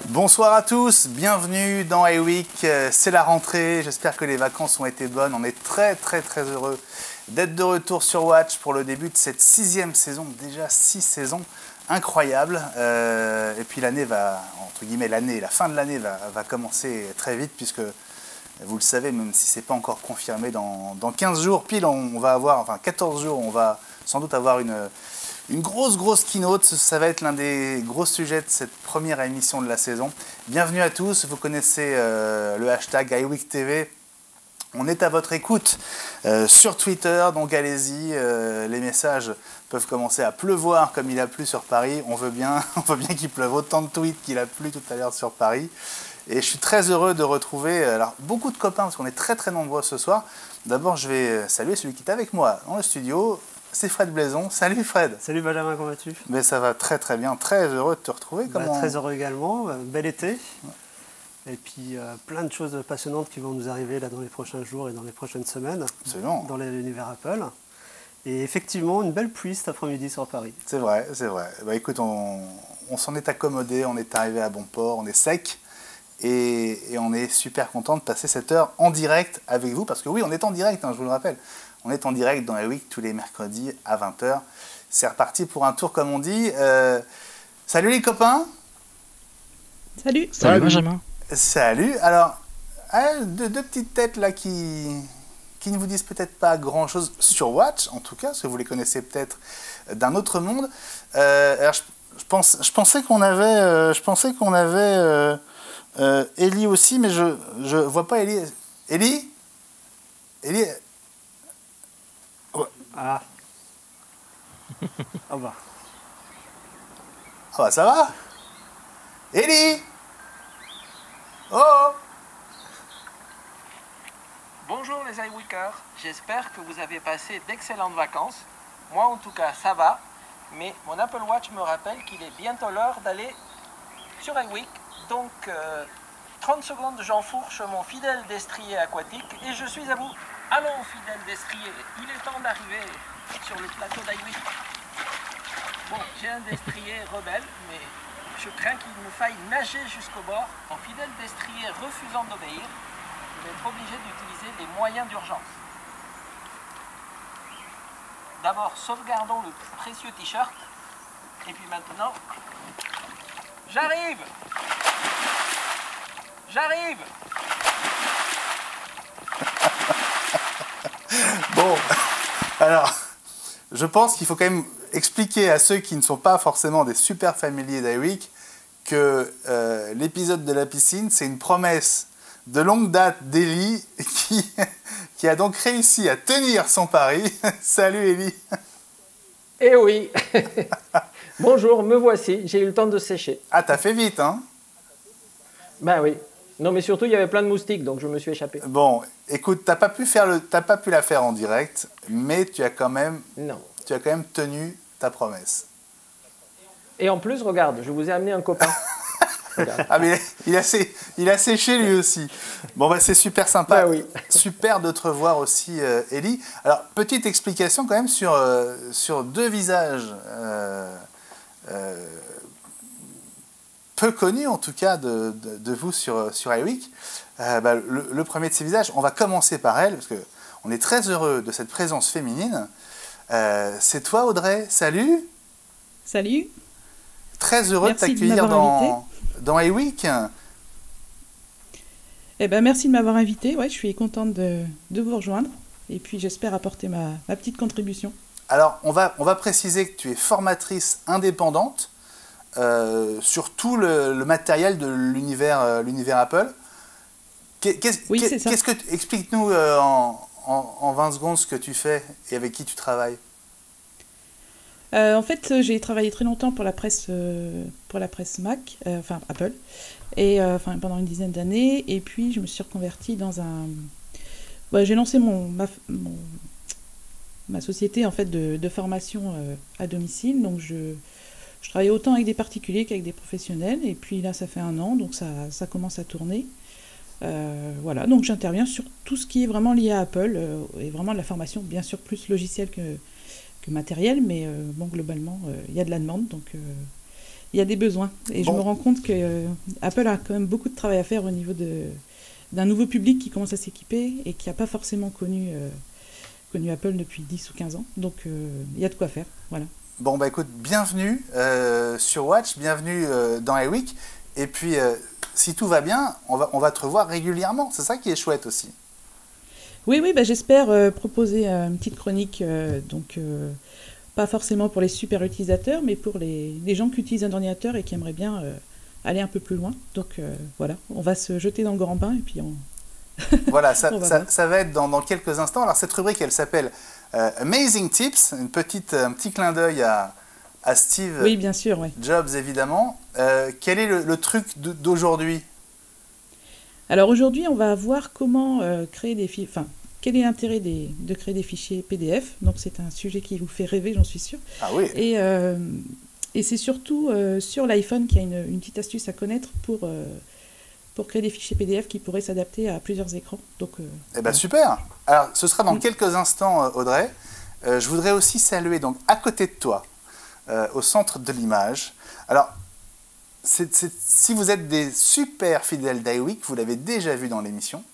Bonsoir à tous, bienvenue dans iWeek, c'est la rentrée, j'espère que les vacances ont été bonnes, on est très heureux d'être de retour sur Watch pour le début de cette 6e saison, déjà 6 saisons incroyables, et puis l'année va, entre guillemets la fin de l'année va commencer très vite puisque vous le savez, même si ce n'est pas encore confirmé, dans 15 jours pile on va avoir, enfin 14 jours, on va sans doute avoir une grosse keynote, ça va être l'un des gros sujets de cette première émission de la saison. Bienvenue à tous, vous connaissez le hashtag iWeekTV. On est à votre écoute sur Twitter, donc allez-y, les messages peuvent commencer à pleuvoir comme il a plu sur Paris. On veut bien qu'il pleuve autant de tweets qu'il a plu tout à l'heure sur Paris. Et je suis très heureux de retrouver beaucoup de copains, parce qu'on est très nombreux ce soir. D'abord, je vais saluer celui qui est avec moi dans le studio. C'est Fred Blaison. Salut Fred. Salut Benjamin, comment vas-tu? Mais ça va très bien, très heureux de te retrouver. Très heureux également, bel été. Et puis plein de choses passionnantes qui vont nous arriver là dans les prochains jours et dans les prochaines semaines. Absolument. Dans l'univers Apple. Et effectivement, une belle pluie cet après-midi sur Paris. C'est vrai. Bah, écoute, on s'en est accommodé, on est arrivé à bon port, on est sec. Et on est super content de passer cette heure en direct avec vous. Parce que oui, on est en direct, je vous le rappelle. On est en direct dans iWeek tous les mercredis à 20h. C'est reparti pour un tour, comme on dit. Salut les copains. Salut Benjamin. Salut. Alors, deux petites têtes là qui ne vous disent peut-être pas grand-chose sur Watch, en tout cas, parce que vous les connaissez peut-être d'un autre monde. Alors je pensais qu'on avait... Ellie aussi, mais je vois pas Ellie. Ellie. Ouais. Ah. Ah bah ça va. Ellie. Oh. Bonjour les iWeekers, j'espère que vous avez passé d'excellentes vacances. Moi en tout cas ça va, mais mon Apple Watch me rappelle qu'il est bientôt l'heure d'aller sur iWeek. Donc 30 secondes, j'enfourche mon fidèle destrier aquatique et je suis à vous. Allons fidèle destrier, il est temps d'arriver sur le plateau d'iWeek. Bon, j'ai un destrier rebelle, mais je crains qu'il me faille nager jusqu'au bord. Mon fidèle destrier refusant d'obéir, je vais être obligé d'utiliser des moyens d'urgence. D'abord, sauvegardons le précieux t-shirt. Et puis maintenant, j'arrive. Bon, alors, je pense qu'il faut quand même expliquer à ceux qui ne sont pas forcément des super familiers d'iWeek que l'épisode de la piscine, c'est une promesse de longue date d'Ellie qui a donc réussi à tenir son pari. Salut Ellie. Eh oui. Bonjour, me voici, j'ai eu le temps de sécher. Ah, t'as fait vite, hein? Ben oui. Non, mais surtout, il y avait plein de moustiques, donc je me suis échappé. Bon, écoute, t'as pas pu la faire en direct, mais tu as quand même tenu ta promesse. Et en plus, regarde, je vous ai amené un copain. Ah, mais il a séché lui aussi. Bon, bah c'est super sympa. Bah oui. Super de te revoir aussi, Ellie. Alors, petite explication quand même sur deux visages peu connus, en tout cas, de vous sur iWeek. Le premier de ces visages, on va commencer par elle, parce qu'on est très heureux de cette présence féminine. C'est toi, Audrey. Salut. Salut. Très heureux Merci de t'accueillir dans iWeek. Eh ben, merci de m'avoir invité. Ouais, je suis contente de vous rejoindre. Et puis, j'espère apporter ma petite contribution. Alors, on va préciser que tu es formatrice indépendante sur tout le matériel de l'univers Apple. Oui, c'est ça. Explique-nous en 20 secondes ce que tu fais et avec qui tu travailles. En fait, j'ai travaillé très longtemps pour la presse Mac, enfin Apple, et pendant une dizaine d'années. Et puis, je me suis reconvertie dans un... j'ai lancé ma société en fait de formation à domicile. Donc je travaille autant avec des particuliers qu'avec des professionnels. Et puis là, ça fait 1 an, donc ça commence à tourner. Voilà, donc j'interviens sur tout ce qui est vraiment lié à Apple et vraiment de la formation, bien sûr plus logiciel que matériel, mais bon, globalement, il y a de la demande, donc il y a des besoins. Et je me rends compte que Apple a quand même beaucoup de travail à faire au niveau d'un nouveau public qui commence à s'équiper et qui n'a pas forcément connu Apple depuis 10 ou 15 ans. Donc il y a de quoi faire, voilà. Bon, bah écoute, bienvenue sur Watch, bienvenue dans iWeek. Et puis, si tout va bien, on va te revoir régulièrement. C'est ça qui est chouette aussi. Oui, bah, j'espère proposer une petite chronique, donc pas forcément pour les super utilisateurs, mais pour les gens qui utilisent un ordinateur et qui aimeraient bien aller un peu plus loin. Donc voilà, on va se jeter dans le grand bain et puis on... Voilà, ça va être dans quelques instants. Alors cette rubrique, elle s'appelle Amazing Tips, un petit clin d'œil à Steve oui, bien sûr, ouais. Jobs, évidemment. Quel est le truc d'aujourd'hui? Alors aujourd'hui, on va voir comment créer des fichiers... Enfin, quel est l'intérêt de créer des fichiers PDF. Donc c'est un sujet qui vous fait rêver, j'en suis sûre. Ah oui. Et c'est surtout sur l'iPhone qu'il y a une petite astuce à connaître pour créer des fichiers PDF qui pourraient s'adapter à plusieurs écrans. Donc, eh ben super. Alors ce sera dans quelques instants, Audrey. Je voudrais aussi saluer donc à côté de toi, au centre de l'image. Alors si vous êtes des super fidèles d'iWeek, vous l'avez déjà vu dans l'émission.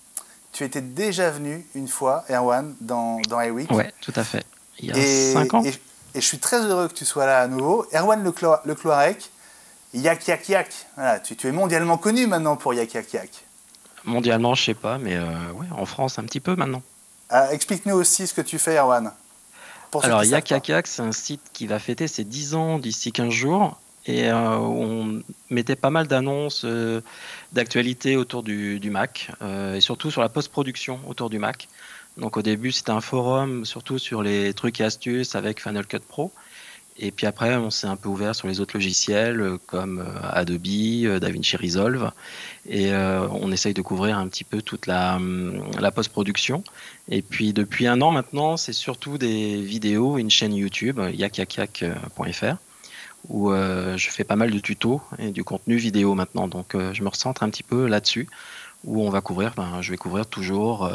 Tu étais déjà venu une fois, Erwan, dans iWeek. Ouais, tout à fait. Il y a 5 ans. Et je suis très heureux que tu sois là à nouveau. Erwan Le Cloirec, Yak Yak Yak. Voilà, tu es mondialement connu maintenant pour Yak Yak Yak. Mondialement, je sais pas, mais ouais, en France un petit peu maintenant. Explique-nous aussi ce que tu fais, Erwan. Alors, Yak Yak Yak, c'est un site qui va fêter ses 10 ans d'ici 15 jours. Et on mettait pas mal d'annonces d'actualité autour du Mac et surtout sur la post-production autour du Mac. Donc au début, c'était un forum surtout sur les trucs et astuces avec Final Cut Pro. Et puis après, on s'est un peu ouvert sur les autres logiciels comme Adobe, DaVinci Resolve. Et on essaye de couvrir un petit peu toute la post-production. Et puis depuis 1 an maintenant, c'est surtout des vidéos, une chaîne YouTube, yakyakyak.fr. où je fais pas mal de tutos et du contenu vidéo maintenant. Donc je me recentre un petit peu là-dessus, où on va couvrir, je vais couvrir toujours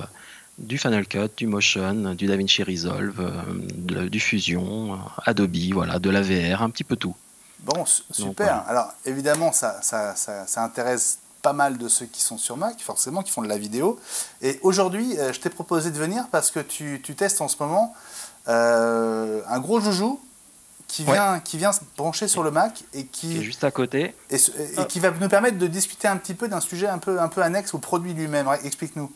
du Final Cut, du Motion, du DaVinci Resolve, du Fusion, Adobe, voilà, de la VR, un petit peu tout. Bon, super. Donc, voilà. Alors évidemment, ça intéresse pas mal de ceux qui sont sur Mac, forcément, qui font de la vidéo. Et aujourd'hui, je t'ai proposé de venir parce que tu testes en ce moment un gros joujou qui vient se brancher sur le Mac et qui est juste à côté et qui va nous permettre de discuter un petit peu d'un sujet un peu annexe au produit lui-même. Explique-nous.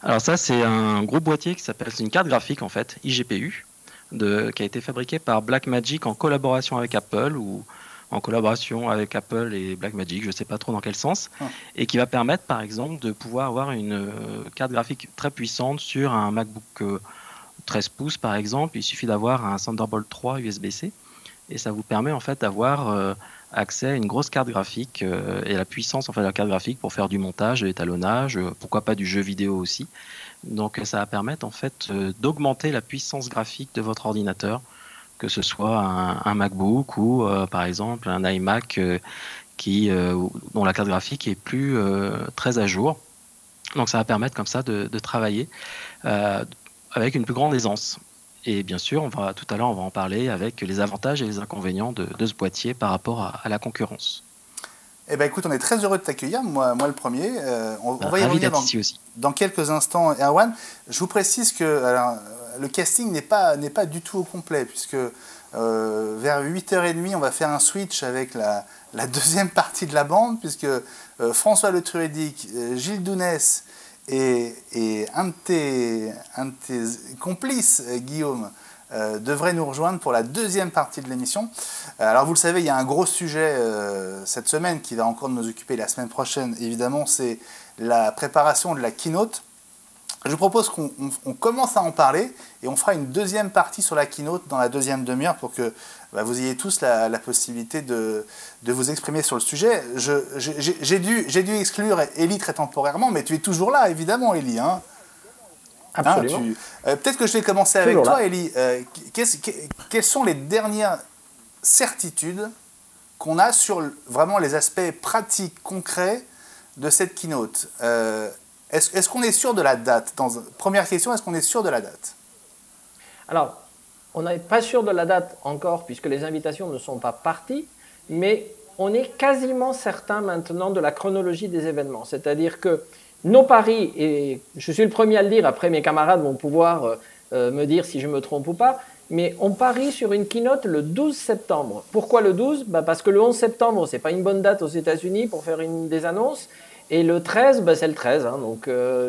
Alors ça, c'est un gros boîtier qui s'appelle, c'est une carte graphique en fait, iGPU, qui a été fabriquée par Blackmagic en collaboration avec Apple ou en collaboration avec Apple et Blackmagic, je ne sais pas trop dans quel sens, et qui va permettre par exemple de pouvoir avoir une carte graphique très puissante sur un MacBook 13 pouces par exemple. Il suffit d'avoir un Thunderbolt 3 USB-C et ça vous permet en fait d'avoir accès à une grosse carte graphique et la puissance en fait de la carte graphique pour faire du montage, de l'étalonnage, pourquoi pas du jeu vidéo aussi. Donc ça va permettre en fait d'augmenter la puissance graphique de votre ordinateur, que ce soit un MacBook ou par exemple un iMac dont la carte graphique est plus très à jour. Donc ça va permettre comme ça de travailler avec une plus grande aisance. Et bien sûr, tout à l'heure, on va en parler avec les avantages et les inconvénients de ce boîtier par rapport à la concurrence. Eh ben, écoute, on est très heureux de t'accueillir, moi le premier. On va y revenir dans quelques instants, Erwan. Je vous précise que le casting n'est pas du tout au complet, puisque vers 8h30, on va faire un switch avec la deuxième partie de la bande, puisque François Le Truedic, Gilles Dounès et un de tes complices, Guillaume, devrait nous rejoindre pour la deuxième partie de l'émission. Alors vous le savez, il y a un gros sujet cette semaine qui va encore nous occuper la semaine prochaine. Évidemment, c'est la préparation de la keynote. Je vous propose qu'on commence à en parler et on fera une deuxième partie sur la keynote dans la deuxième demi-heure pour que vous ayez tous la possibilité de vous exprimer sur le sujet. J'ai dû exclure Élie très temporairement, mais tu es toujours là, évidemment, Élie. Hein. Absolument. Peut-être que je vais commencer avec Toujours toi, là. Elie. Quelles sont les dernières certitudes qu'on a sur vraiment les aspects pratiques, concrets de cette keynote? Est-ce qu'on est sûr de la date? Première question, est-ce qu'on est sûr de la date? Alors, on n'est pas sûr de la date encore puisque les invitations ne sont pas parties, mais on est quasiment certain maintenant de la chronologie des événements. C'est-à-dire que nos paris, et je suis le premier à le dire, après mes camarades vont pouvoir me dire si je me trompe ou pas, mais on parie sur une keynote le 12 septembre. Pourquoi le 12 ? Parce que le 11 septembre, ce n'est pas une bonne date aux États-Unis pour faire des annonces, et le 13, c'est le 13.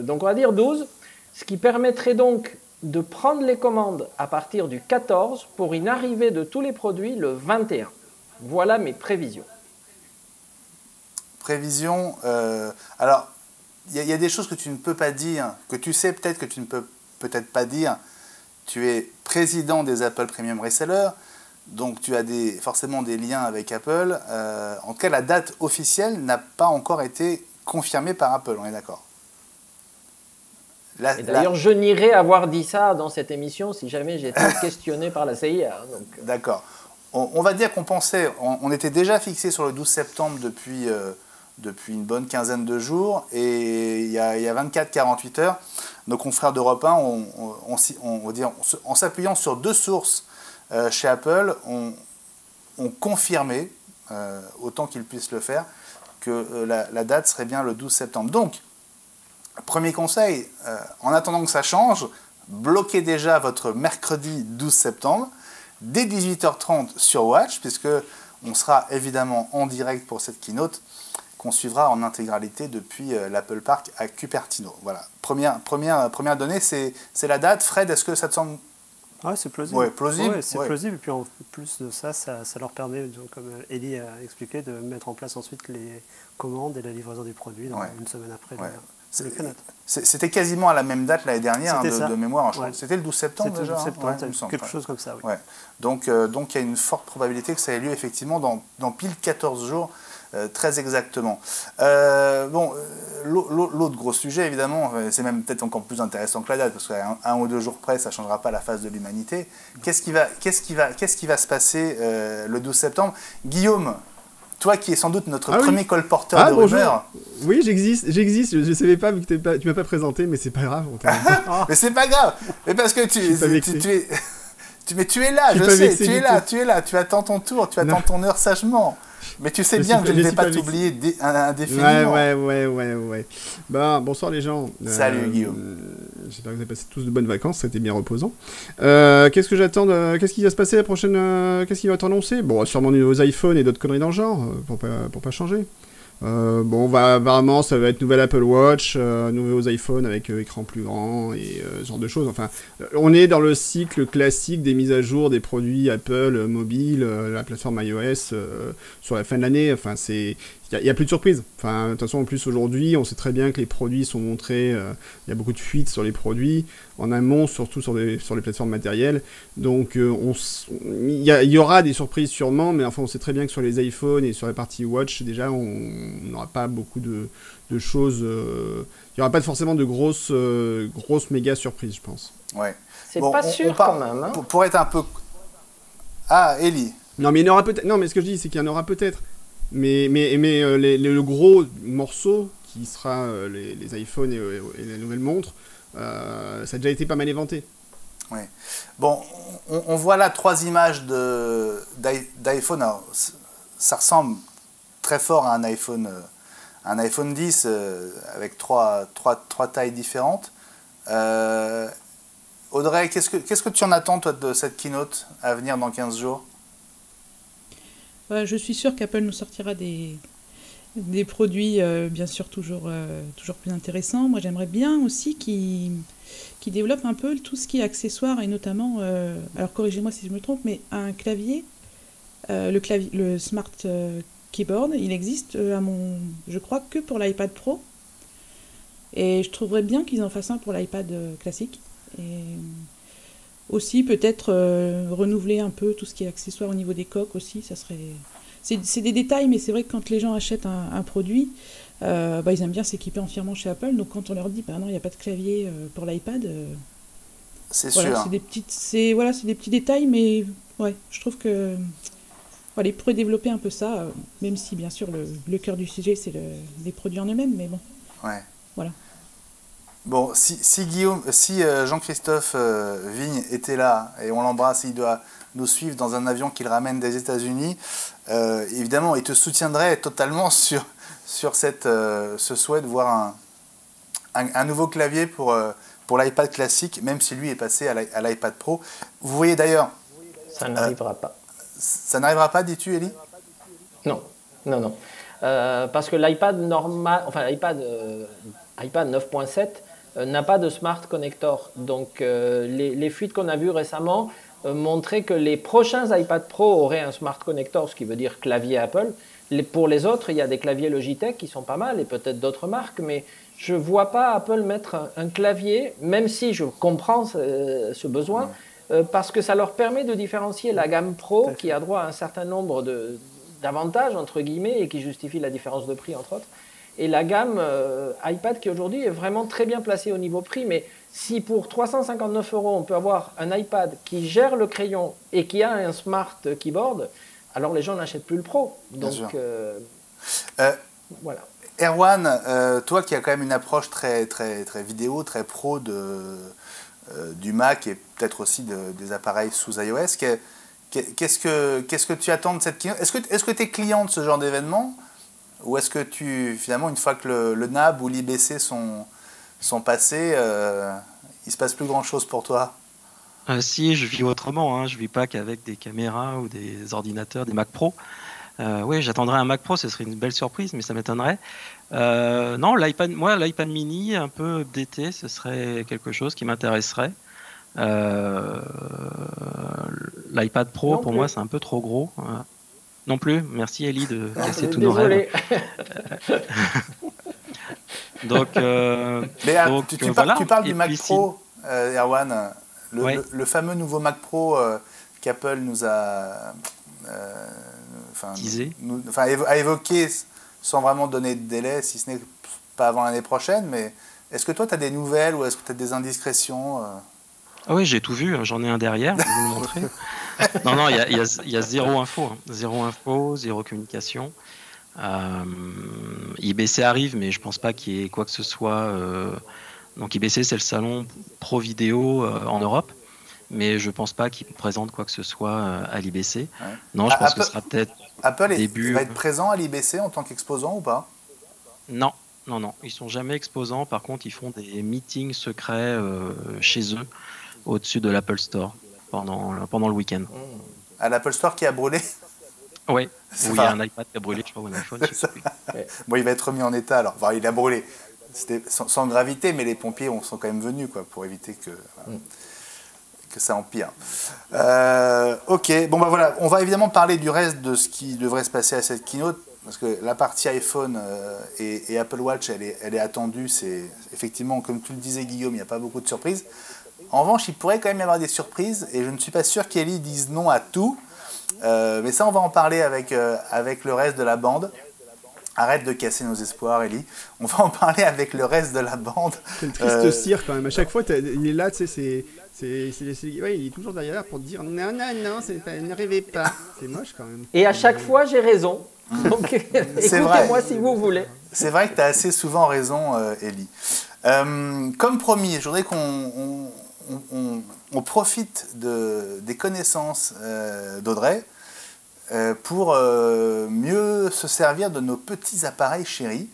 Donc on va dire 12, ce qui permettrait donc de prendre les commandes à partir du 14 pour une arrivée de tous les produits le 21. Voilà mes prévisions. Prévision. Alors, il y a des choses que tu ne peux pas dire, que tu sais peut-être que tu ne peux peut-être pas dire. Tu es président des Apple Premium Resellers, donc tu as forcément des liens avec Apple. En tout cas, la date officielle n'a pas encore été confirmée par Apple, on est d'accord? Et d'ailleurs, je nierais avoir dit ça dans cette émission si jamais j'ai été questionné par la CIA. D'accord. On va dire qu'on pensait, on était déjà fixé sur le 12 septembre depuis une bonne quinzaine de jours, et il y a 24-48 heures, nos confrères d'Europe 1, en s'appuyant sur deux sources chez Apple, ont confirmé, autant qu'ils puissent le faire, que la date serait bien le 12 septembre. Donc, premier conseil, en attendant que ça change, bloquez déjà votre mercredi 12 septembre, dès 18h30 sur Watch, puisque on sera évidemment en direct pour cette keynote, qu'on suivra en intégralité depuis l'Apple Park à Cupertino. Voilà. Première donnée, c'est la date. Fred, est-ce que ça te semble... Ouais, c'est plausible. Ouais, plausible. Ouais, c'est plausible. Et puis en plus de ça, ça leur permet, donc, comme Elie a expliqué, de mettre en place ensuite les commandes et la livraison des produits une semaine après le keynote. C'était quasiment à la même date l'année dernière, de mémoire. Ouais. C'était le 12 septembre déjà. C'était le 12 septembre, il me semble, quelque chose comme ça. Oui. Ouais. Donc il y a une forte probabilité que ça ait lieu effectivement dans pile 14 jours. Très exactement. L'autre gros sujet, évidemment, c'est même peut-être encore plus intéressant que la date, parce qu'à un ou deux jours près, ça ne changera pas la face de l'humanité. Qu'est-ce qui va se passer le 12 septembre? Guillaume, toi qui es sans doute notre premier colporteur de rumeurs. Oui, j'existe. Je ne savais pas, vu que tu ne m'as pas présenté, mais c'est pas grave. Mais c'est pas grave. Mais parce que tu es là, je sais, tu es là. Tu attends ton tour, tu attends ton heure sagement. Mais tu sais bien que je ne vais pas t'oublier indéfiniment. Ouais. Bonsoir les gens. Salut Guillaume. J'espère que vous avez passé tous de bonnes vacances, ça a été bien reposant. Qu'est-ce que j'attends Qu'est-ce qui va se passer la prochaine Qu'est-ce qui va être annoncé? Bon, sûrement des nouveaux iPhones et d'autres conneries dans le genre, pour pas changer. Apparemment, ça va être nouvelle Apple Watch, nouveaux iPhones avec écran plus grand et ce genre de choses. Enfin, on est dans le cycle classique des mises à jour des produits Apple mobile, la plateforme iOS sur la fin de l'année. Enfin, il y a plus de surprises. Enfin, de toute façon, en plus aujourd'hui, on sait très bien que les produits sont montrés. Il y a beaucoup de fuites sur les produits en amont, surtout sur les plateformes matérielles. Donc, il y aura des surprises sûrement, mais enfin, on sait très bien que sur les iPhones et sur la partie Watch, déjà, on n'aura pas beaucoup de choses. Il n'y aura pas forcément de grosses méga surprises, je pense. Ouais. C'est pas sûr quand même. Hein. Pour être un peu. Ah, Elie. Non, mais il y en aura peut-être. Non, mais ce que je dis, c'est qu'il y en aura peut-être. Mais le gros morceau qui sera les iPhones et les nouvelles montres, ça a déjà été pas mal éventé. Oui. Bon, on voit là 3 images d'iPhone. Alors, ça ressemble très fort à un iPhone 10 avec trois tailles différentes. Audrey, qu'est-ce que tu en attends toi de cette keynote à venir dans 15 jours? Je suis sûre qu'Apple nous sortira des produits, bien sûr, toujours plus intéressants. Moi, j'aimerais bien aussi qu'ils développent un peu tout ce qui est accessoires, et notamment, alors corrigez-moi si je me trompe, mais un clavier, le Smart Keyboard, il existe, je crois, que pour l'iPad Pro. Et je trouverais bien qu'ils en fassent un pour l'iPad classique. Et aussi, peut-être renouveler un peu tout ce qui est accessoire au niveau des coques aussi, ça serait... C'est des détails, mais c'est vrai que quand les gens achètent un produit, Ils aiment bien s'équiper entièrement chez Apple. Donc quand on leur dit, non, il n'y a pas de clavier pour l'iPad, c'est voilà, sûr. c'est des petits détails, mais ouais, je trouve que voilà, ils pourraient développer un peu ça, même si bien sûr le cœur du sujet c'est les produits en eux-mêmes, mais bon. Ouais. Voilà. Bon, si Jean-Christophe Vigne était là, et on l'embrasse, il doit nous suivre dans un avion qu'il ramène des États-Unis, évidemment, il te soutiendrait totalement sur ce souhait de voir un nouveau clavier pour l'iPad classique, même si lui est passé à l'iPad Pro. Vous voyez d'ailleurs... Ça n'arrivera pas. Ça n'arrivera pas, dis-tu, Elie ? Non. Parce que l'iPad normal, enfin l'iPad iPad 9.7 n'a pas de Smart Connector. Donc les fuites qu'on a vues récemment montraient que les prochains iPad Pro auraient un Smart Connector, ce qui veut dire clavier Apple. Pour les autres, il y a des claviers Logitech qui sont pas mal et peut-être d'autres marques, mais je ne vois pas Apple mettre un clavier, même si je comprends ce besoin, parce que ça leur permet de différencier la gamme Pro qui a droit à un certain nombre d'avantages, entre guillemets, et qui justifie la différence de prix, entre autres, et la gamme iPad qui aujourd'hui est vraiment très bien placée au niveau prix. Mais si pour 359 €, on peut avoir un iPad qui gère le crayon et qui a un Smart Keyboard, alors les gens n'achètent plus le Pro. Donc voilà. Erwan, toi qui as quand même une approche très, très, très vidéo, très pro du Mac et peut-être aussi des appareils sous iOS, qu'est-ce que tu attends de cette keynote ? Est-ce que tu es client de ce genre d'événement ? Ou est-ce que finalement, une fois que le NAB ou l'IBC sont passés, il ne se passe plus grand-chose pour toi ? Si, je vis autrement, je ne vis pas qu'avec des caméras ou des ordinateurs, des Mac Pro. Oui, j'attendrais un Mac Pro, ce serait une belle surprise, mais ça m'étonnerait. Non, l'iPad mini, un peu updaté, ce serait quelque chose qui m'intéresserait. L'iPad Pro, Non pour plus. moi, c'est un peu trop gros. Non plus, merci Ellie de casser tous nos Désolé. rêves. Donc, tu voilà. parles Et du Mac puis, Pro, Erwan, Ouais. le fameux nouveau Mac Pro qu'Apple nous a Teasé. a évoqué sans vraiment donner de délai, si ce n'est pas avant l'année prochaine. Mais est-ce que toi, tu as des nouvelles ou est-ce que tu as des indiscrétions Ah oui, j'ai tout vu, j'en ai un derrière, je vais vous le montrer. Non, il y a zéro info. Zéro info, zéro communication. IBC arrive, mais je pense pas qu'il y ait quoi que ce soit. Donc IBC, c'est le salon pro vidéo en Europe, mais je pense pas qu'il présente quoi que ce soit à l'IBC. Ouais. Non, je pense que ce sera peut-être Apple début. va être présent à l'IBC en tant qu'exposant ou pas ? Non, ils sont jamais exposants. Par contre, ils font des meetings secrets chez eux, au-dessus de l'Apple Store, pendant le week-end. À l'Apple Store qui a brûlé ? Oui, où il y a un iPad qui a brûlé, je crois, ou un iPhone, je sais plus. Bon, il va être remis en état alors. Enfin, il a brûlé. C'était sans gravité, mais les pompiers sont quand même venus pour éviter que ça empire. Ok, bon voilà, on va évidemment parler du reste de ce qui devrait se passer à cette keynote, parce que la partie iPhone et Apple Watch, elle est attendue. C'est effectivement, comme tu le disais Guillaume, il n'y a pas beaucoup de surprises. En revanche, il pourrait quand même y avoir des surprises, et je ne suis pas sûr qu'Ellie dise non à tout. Mais ça, on va en parler avec le reste de la bande. Arrête de casser nos espoirs, Ellie. On va en parler avec le reste de la bande. C'est une triste cire quand même. À chaque fois, il est là, tu sais, ouais, il est toujours derrière pour te dire non, ne rêvez pas. C'est moche quand même. Et à chaque fois, j'ai raison. Donc, écoutez-moi si vous voulez. C'est vrai que tu as assez souvent raison, Ellie. Comme promis, je voudrais qu'on profite des connaissances d'Audrey pour mieux se servir de nos petits appareils chéris.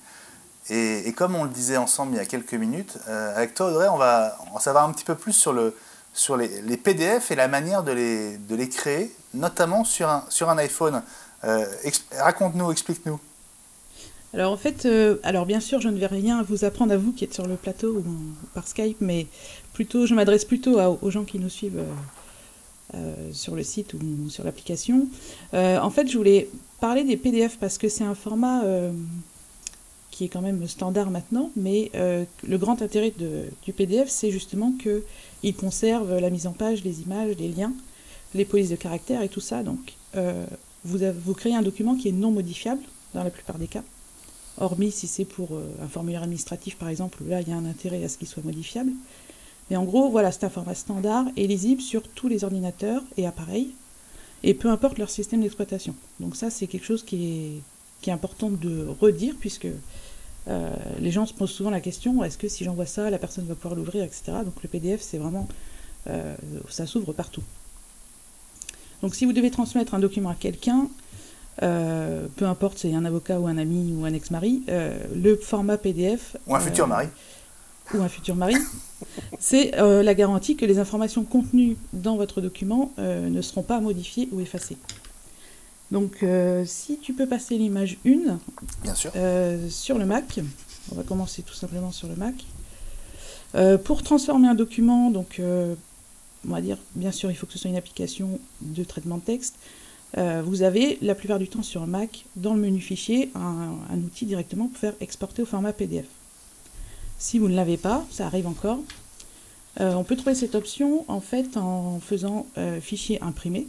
Et comme on le disait ensemble il y a quelques minutes, avec toi Audrey, on va en savoir un petit peu plus sur les PDF et la manière de les créer, notamment sur un iPhone. Raconte-nous, explique-nous. Alors en fait, bien sûr, je ne vais rien vous apprendre à vous qui êtes sur le plateau ou par Skype, mais je m'adresse plutôt aux gens qui nous suivent sur le site ou sur l'application. En fait, je voulais parler des PDF parce que c'est un format qui est quand même standard maintenant, mais le grand intérêt du PDF, c'est justement qu'il conserve la mise en page, les images, les liens, les polices de caractères et tout ça. Donc, vous créez un document qui est non modifiable dans la plupart des cas. hormis si c'est pour un formulaire administratif par exemple, là il y a un intérêt à ce qu'il soit modifiable. Mais en gros, voilà, c'est un format standard et lisible sur tous les ordinateurs et appareils, et peu importe leur système d'exploitation. Donc ça, c'est quelque chose qui est important de redire, puisque les gens se posent souvent la question, est-ce que si j'envoie ça, la personne va pouvoir l'ouvrir, etc. Donc le PDF, c'est vraiment... ça s'ouvre partout. Donc si vous devez transmettre un document à quelqu'un, peu importe si c'est un avocat ou un ami ou un ex-mari, le format PDF... Ou un futur mari. Ou un futur mari, c'est la garantie que les informations contenues dans votre document ne seront pas modifiées ou effacées. Donc, si tu peux passer l'image 1, bien sûr. Sur le Mac, on va commencer tout simplement sur le Mac. Pour transformer un document, donc, on va dire, bien sûr, il faut que ce soit une application de traitement de texte. Vous avez, la plupart du temps sur un Mac, dans le menu fichier, un outil directement pour faire exporter au format PDF. Si vous ne l'avez pas, ça arrive encore, on peut trouver cette option en fait en faisant fichier imprimé.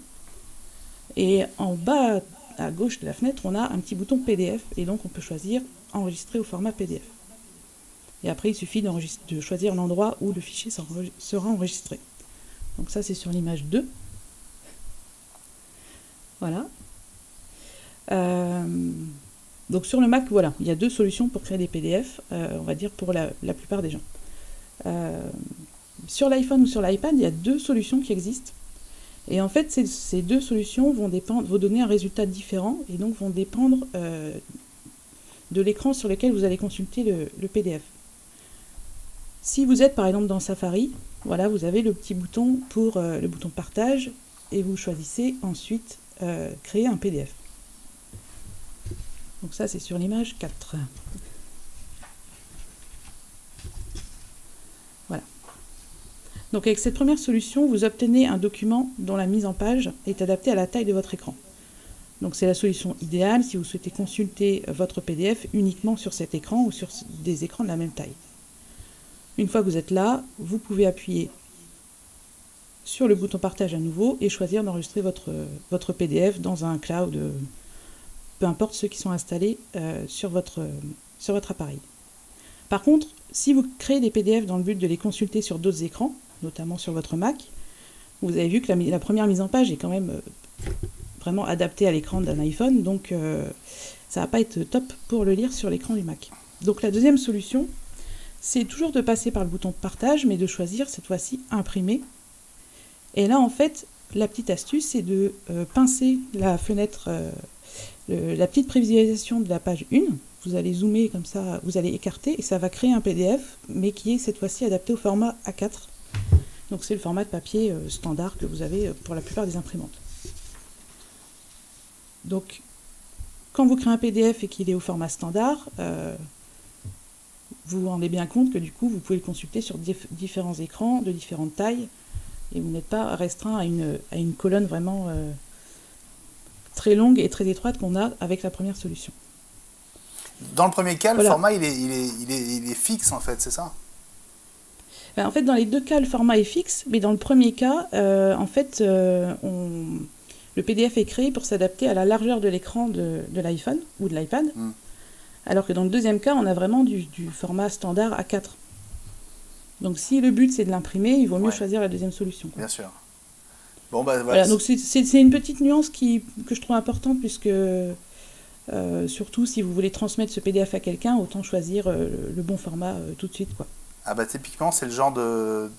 Et en bas à gauche de la fenêtre, on a un petit bouton PDF et donc on peut choisir enregistrer au format PDF. Et après, il suffit de choisir l'endroit où le fichier sera enregistré. Donc ça, c'est sur l'image 2. Voilà. Donc sur le Mac, voilà, il y a deux solutions pour créer des PDF, on va dire pour la plupart des gens. Sur l'iPhone ou sur l'iPad, il y a deux solutions qui existent. Et en fait, ces deux solutions vont donner un résultat différent et donc vont dépendre de l'écran sur lequel vous allez consulter le PDF. Si vous êtes par exemple dans Safari, voilà, vous avez le petit bouton pour le bouton partage et vous choisissez ensuite créer un PDF. Donc ça, c'est sur l'image 4. Voilà. Donc avec cette première solution, vous obtenez un document dont la mise en page est adaptée à la taille de votre écran. Donc c'est la solution idéale si vous souhaitez consulter votre PDF uniquement sur cet écran ou sur des écrans de la même taille. Une fois que vous êtes là, vous pouvez appuyer sur le bouton partage à nouveau et choisir d'enregistrer votre PDF dans un cloud, peu importe ceux qui sont installés sur votre appareil. Par contre, si vous créez des PDF dans le but de les consulter sur d'autres écrans, notamment sur votre Mac, vous avez vu que la première mise en page est quand même vraiment adaptée à l'écran d'un iPhone, donc ça va pas être top pour le lire sur l'écran du Mac. Donc la deuxième solution, c'est toujours de passer par le bouton partage, mais de choisir cette fois-ci imprimer. Et là, en fait, la petite astuce, c'est de pincer la fenêtre... la petite prévisualisation de la page 1, vous allez zoomer comme ça, vous allez écarter et ça va créer un PDF, mais qui est cette fois-ci adapté au format A4. Donc c'est le format de papier standard que vous avez pour la plupart des imprimantes. Donc quand vous créez un PDF et qu'il est au format standard, vous vous rendez bien compte que du coup vous pouvez le consulter sur différents écrans de différentes tailles et vous n'êtes pas restreint à une colonne vraiment... très longue et très étroite qu'on a avec la première solution. Dans le premier cas, voilà. Le format il est fixe en fait, c'est ça? En fait, dans les deux cas, le format est fixe, mais dans le premier cas, en fait, le PDF est créé pour s'adapter à la largeur de l'écran de l'iPhone ou de l'iPad, alors que dans le deuxième cas, on a vraiment du format standard A4. Donc si le but c'est de l'imprimer, il vaut mieux choisir la deuxième solution. Bien sûr. Bon, bah, voilà, donc c'est une petite nuance que je trouve importante, puisque surtout si vous voulez transmettre ce PDF à quelqu'un, autant choisir le bon format tout de suite, quoi. Ah bah typiquement c'est le genre de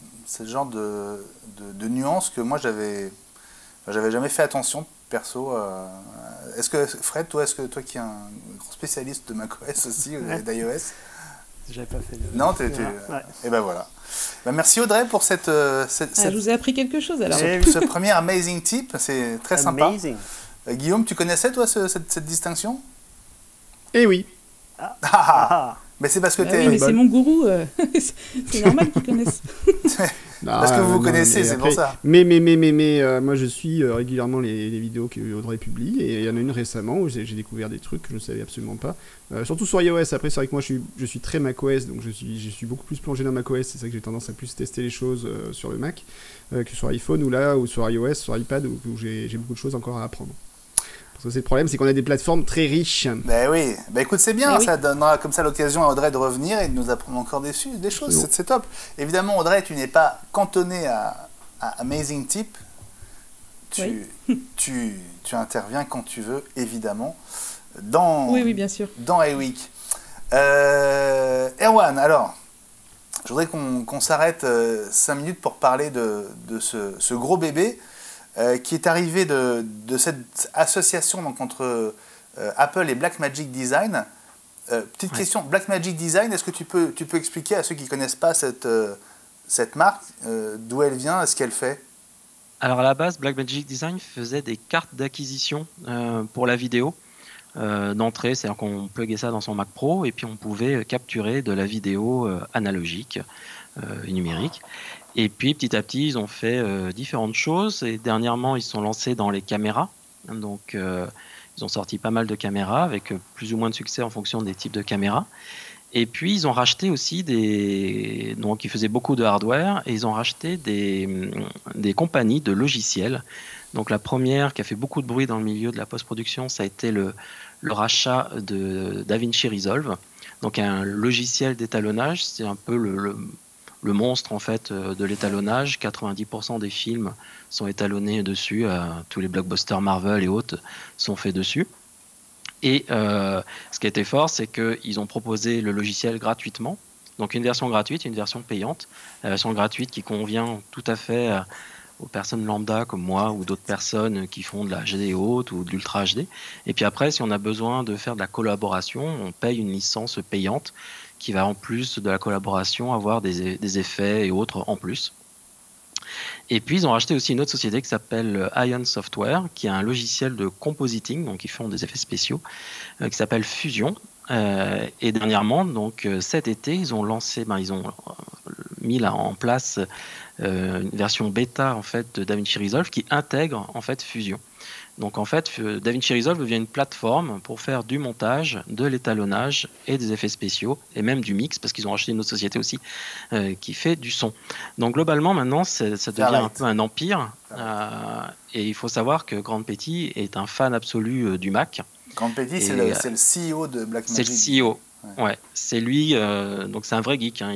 nuance que moi j'avais jamais fait attention perso. Est-ce que Fred, toi qui es un grand spécialiste de macOS aussi, d'iOS, j'avais pas fait non, et ben voilà. Bah, merci Audrey pour cette je vous ai appris quelque chose alors. Ce premier amazing tip, c'est très sympa. Guillaume, tu connaissais toi cette distinction? Eh oui. Mais c'est parce que oui, mais c'est mon gourou, c'est normal qu'il connaisse. Parce que vous connaissez, c'est pour ça. Mais moi je suis régulièrement les vidéos qu'Audrey publie, et il y en a une récemment où j'ai découvert des trucs que je ne savais absolument pas. Surtout sur iOS. Après, c'est vrai que moi je suis très macOS, donc je suis beaucoup plus plongé dans macOS. C'est ça que j'ai tendance à plus tester les choses sur le Mac que sur iPhone ou sur iOS, sur iPad, où j'ai beaucoup de choses encore à apprendre. Parce que c'est le problème, c'est qu'on a des plateformes très riches. Ben oui, ben écoute, c'est bien, ça donnera comme ça l'occasion à Audrey de revenir et de nous apprendre encore des choses, c'est top. Évidemment, Audrey, tu n'es pas cantonnée à Amazing Tip, tu interviens quand tu veux, évidemment, oui, bien sûr. Dans iWeek. Erwan, alors, je voudrais qu'on s'arrête 5 minutes pour parler de ce gros bébé qui est arrivé de cette association donc, entre Apple et Blackmagic Design. Petite question, Blackmagic Design, est-ce que tu peux expliquer à ceux qui ne connaissent pas cette marque, d'où elle vient, ce qu'elle fait? Alors à la base, Blackmagic Design faisait des cartes d'acquisition pour la vidéo d'entrée, c'est-à-dire qu'on pluguait ça dans son Mac Pro et puis on pouvait capturer de la vidéo analogique et numérique. Et puis petit à petit, ils ont fait différentes choses et dernièrement, ils se sont lancés dans les caméras. Donc ils ont sorti pas mal de caméras avec plus ou moins de succès en fonction des types de caméras. Et puis ils ont racheté aussi donc ils faisaient beaucoup de hardware et ils ont racheté des compagnies de logiciels. Donc la première qui a fait beaucoup de bruit dans le milieu de la post-production, ça a été le rachat de DaVinci Resolve. Donc un logiciel d'étalonnage, c'est un peu le monstre en fait de l'étalonnage. 90% des films sont étalonnés dessus, tous les blockbusters Marvel et autres sont faits dessus. Et ce qui a été fort, c'est qu'ils ont proposé le logiciel gratuitement. Donc une version gratuite et une version payante. La version gratuite qui convient tout à fait aux personnes lambda comme moi ou d'autres personnes qui font de la HD haute ou de l'Ultra HD. Et puis après, si on a besoin de faire de la collaboration, on paye une licence payante qui va en plus de la collaboration avoir des effets et autres en plus. Et puis ils ont racheté aussi une autre société qui s'appelle Ion Software, qui a un logiciel de compositing, donc ils font des effets spéciaux, qui s'appelle Fusion. Et dernièrement, donc cet été, ils ont mis là en place une version bêta en fait de DaVinci Resolve qui intègre en fait Fusion. Donc en fait, DaVinci Resolve devient une plateforme pour faire du montage, de l'étalonnage et des effets spéciaux, et même du mix, parce qu'ils ont racheté une autre société aussi qui fait du son. Donc globalement, maintenant, ça devient un peu un empire. Et il faut savoir que Grant Petty est un fan absolu du Mac. Grant Petty, c'est le CEO de Blackmagic. C'est le CEO, ouais. C'est lui, donc c'est un vrai geek. Hein.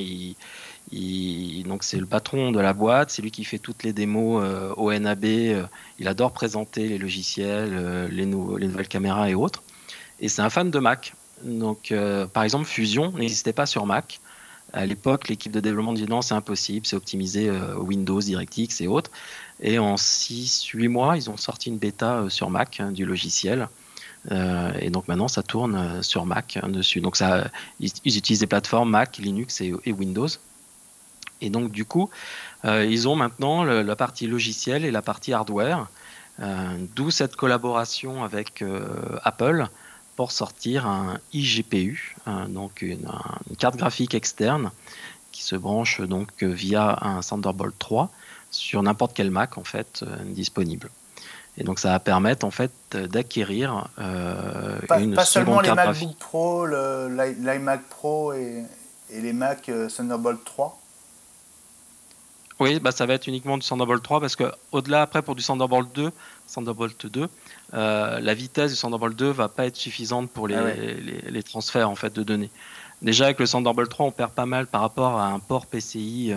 Donc c'est le patron de la boîte, c'est lui qui fait toutes les démos au NAB, il adore présenter les logiciels, les nouvelles caméras et autres, et c'est un fan de Mac. Donc par exemple Fusion n'existait pas sur Mac. À l'époque, l'équipe de développement disait non, c'est impossible, c'est optimisé Windows, DirectX et autres, et en 6-8 mois, ils ont sorti une bêta sur Mac du logiciel. Et donc maintenant ça tourne sur Mac dessus. Donc ils utilisent des plateformes Mac, Linux et Windows. Et donc du coup, ils ont maintenant la partie logicielle et la partie hardware, d'où cette collaboration avec Apple pour sortir un iGPU, donc une carte graphique externe qui se branche donc via un Thunderbolt 3 sur n'importe quel Mac en fait disponible. Et donc ça va permettre en fait d'acquérir une pas seulement seconde les carte MacBook graphique. Pro, l'iMac Pro et les Mac Thunderbolt 3. Oui, bah ça va être uniquement du Thunderbolt 3 parce que au-delà après pour du Thunderbolt 2, la vitesse du Thunderbolt 2 va pas être suffisante pour les transferts en fait de données. Déjà avec le Thunderbolt 3, on perd pas mal par rapport à un port PCI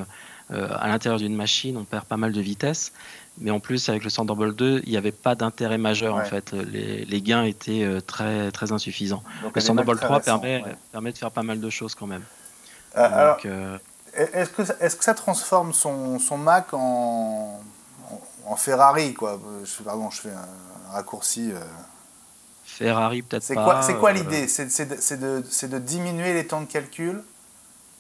à l'intérieur d'une machine, on perd pas mal de vitesse. Mais en plus avec le Thunderbolt 2, il n'y avait pas d'intérêt majeur en fait. Les gains étaient très très insuffisants. Donc, le Thunderbolt 3 permet de faire pas mal de choses quand même. Est-ce que ça transforme son Mac en Ferrari quoi? Pardon, je fais un raccourci. Ferrari peut-être pas. C'est quoi l'idée? C'est de diminuer les temps de calcul?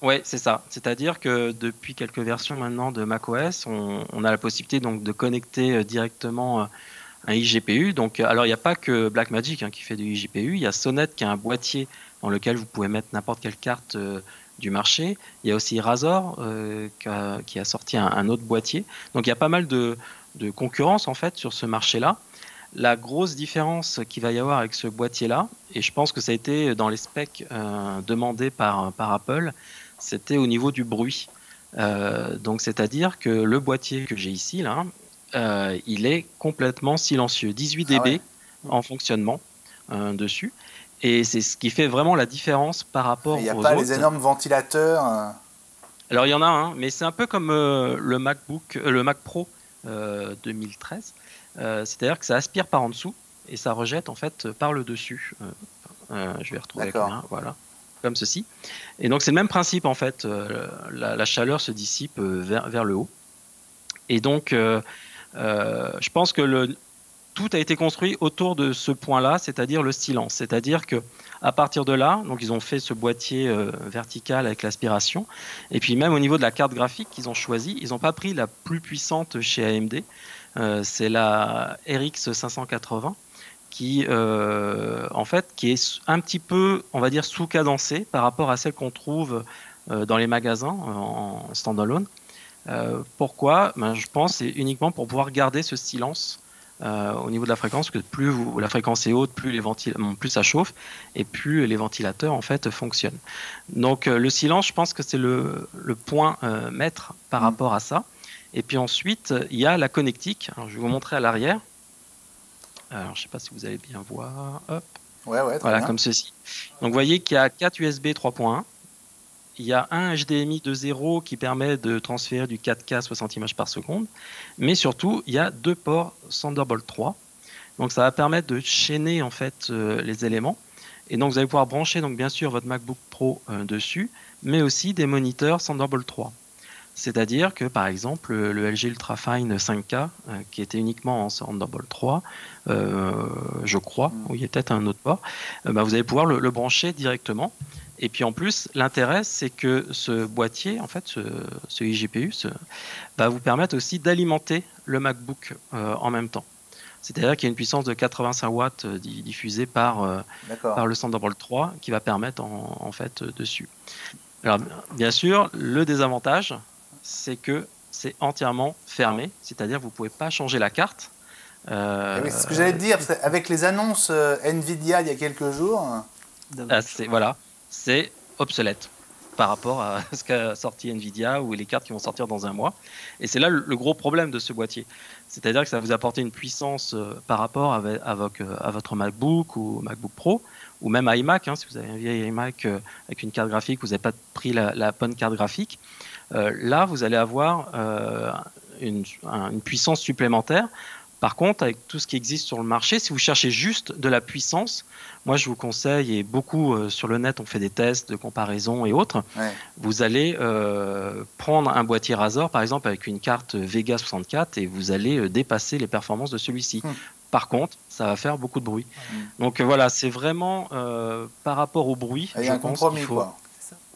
Oui, c'est ça. C'est-à-dire que depuis quelques versions maintenant de macOS, on a la possibilité donc de connecter directement un iGPU. Donc, alors il n'y a pas que Blackmagic qui fait du iGPU. Il y a Sonnet qui a un boîtier dans lequel vous pouvez mettre n'importe quelle carte du marché. Il y a aussi Razor qui a sorti un autre boîtier. Donc il y a pas mal de concurrence en fait sur ce marché-là. La grosse différence qu'il va y avoir avec ce boîtier-là, et je pense que ça a été dans les specs demandés par Apple, c'était au niveau du bruit. Donc c'est-à-dire que le boîtier que j'ai ici, là, il est complètement silencieux. 18 dB en fonctionnement dessus. Et c'est ce qui fait vraiment la différence par rapport aux autres. Il n'y a pas les énormes ventilateurs Alors il y en a un, mais c'est un peu comme le Mac Pro 2013. C'est-à-dire que ça aspire par en dessous et ça rejette en fait par le dessus. Je vais retrouver avec main, voilà, comme ceci. Et donc c'est le même principe en fait. La chaleur se dissipe vers le haut. Et donc je pense que tout a été construit autour de ce point-là, c'est-à-dire le silence. C'est-à-dire que à partir de là, donc ils ont fait ce boîtier vertical avec l'aspiration. Et puis même au niveau de la carte graphique qu'ils ont choisi, ils n'ont pas pris la plus puissante chez AMD. C'est la RX 580 qui est un petit peu, on va dire, sous-cadencée par rapport à celle qu'on trouve dans les magasins en standalone. Pourquoi ? Je pense que c'est uniquement pour pouvoir garder ce silence au niveau de la fréquence, que plus la fréquence est haute, plus ça chauffe et plus les ventilateurs en fait fonctionnent. Donc le silence, je pense que c'est le point maître par rapport à ça. Et puis ensuite, il y a la connectique. Alors, je vais vous montrer à l'arrière. Alors, je ne sais pas si vous allez bien voir. Hop. Ouais, voilà, bien. comme ceci. Donc, vous voyez qu'il y a 4 USB 3.1. Il y a un HDMI 2.0 qui permet de transférer du 4K 60 images par seconde. Mais surtout, il y a 2 ports Thunderbolt 3. Donc, ça va permettre de chaîner en fait les éléments. Et donc, vous allez pouvoir brancher donc bien sûr votre MacBook Pro dessus, mais aussi des moniteurs Thunderbolt 3. C'est-à-dire que, par exemple, le LG Ultrafine 5K, qui était uniquement en Thunderbolt 3, je crois, ou il y a peut-être un autre port, vous allez pouvoir le brancher directement. Et puis en plus, l'intérêt, c'est que ce boîtier, en fait, ce iGPU, va vous permettre aussi d'alimenter le MacBook en même temps. C'est-à-dire qu'il y a une puissance de 85 watts diffusée par le Thunderbolt 3 qui va permettre en fait dessus. Alors, bien sûr, le désavantage, c'est que c'est entièrement fermé, c'est-à-dire que vous ne pouvez pas changer la carte. Oui, c'est ce que j'allais te dire, avec les annonces Nvidia il y a quelques jours. C'est obsolète par rapport à ce qu'a sorti Nvidia ou les cartes qui vont sortir dans un mois. Et c'est là le gros problème de ce boîtier. C'est-à-dire que ça va vous apporter une puissance par rapport à votre MacBook ou MacBook Pro, ou même iMac, si vous avez un vieil iMac avec une carte graphique, vous n'avez pas pris la bonne carte graphique. Là, vous allez avoir une puissance supplémentaire. Par contre, avec tout ce qui existe sur le marché, si vous cherchez juste de la puissance, moi je vous conseille, et beaucoup sur le net on fait des tests de comparaison et autres, vous allez prendre un boîtier Razer par exemple avec une carte Vega 64 et vous allez dépasser les performances de celui-ci. Par contre, ça va faire beaucoup de bruit. Donc voilà, c'est vraiment par rapport au bruit. Il y a un compromis, quoi.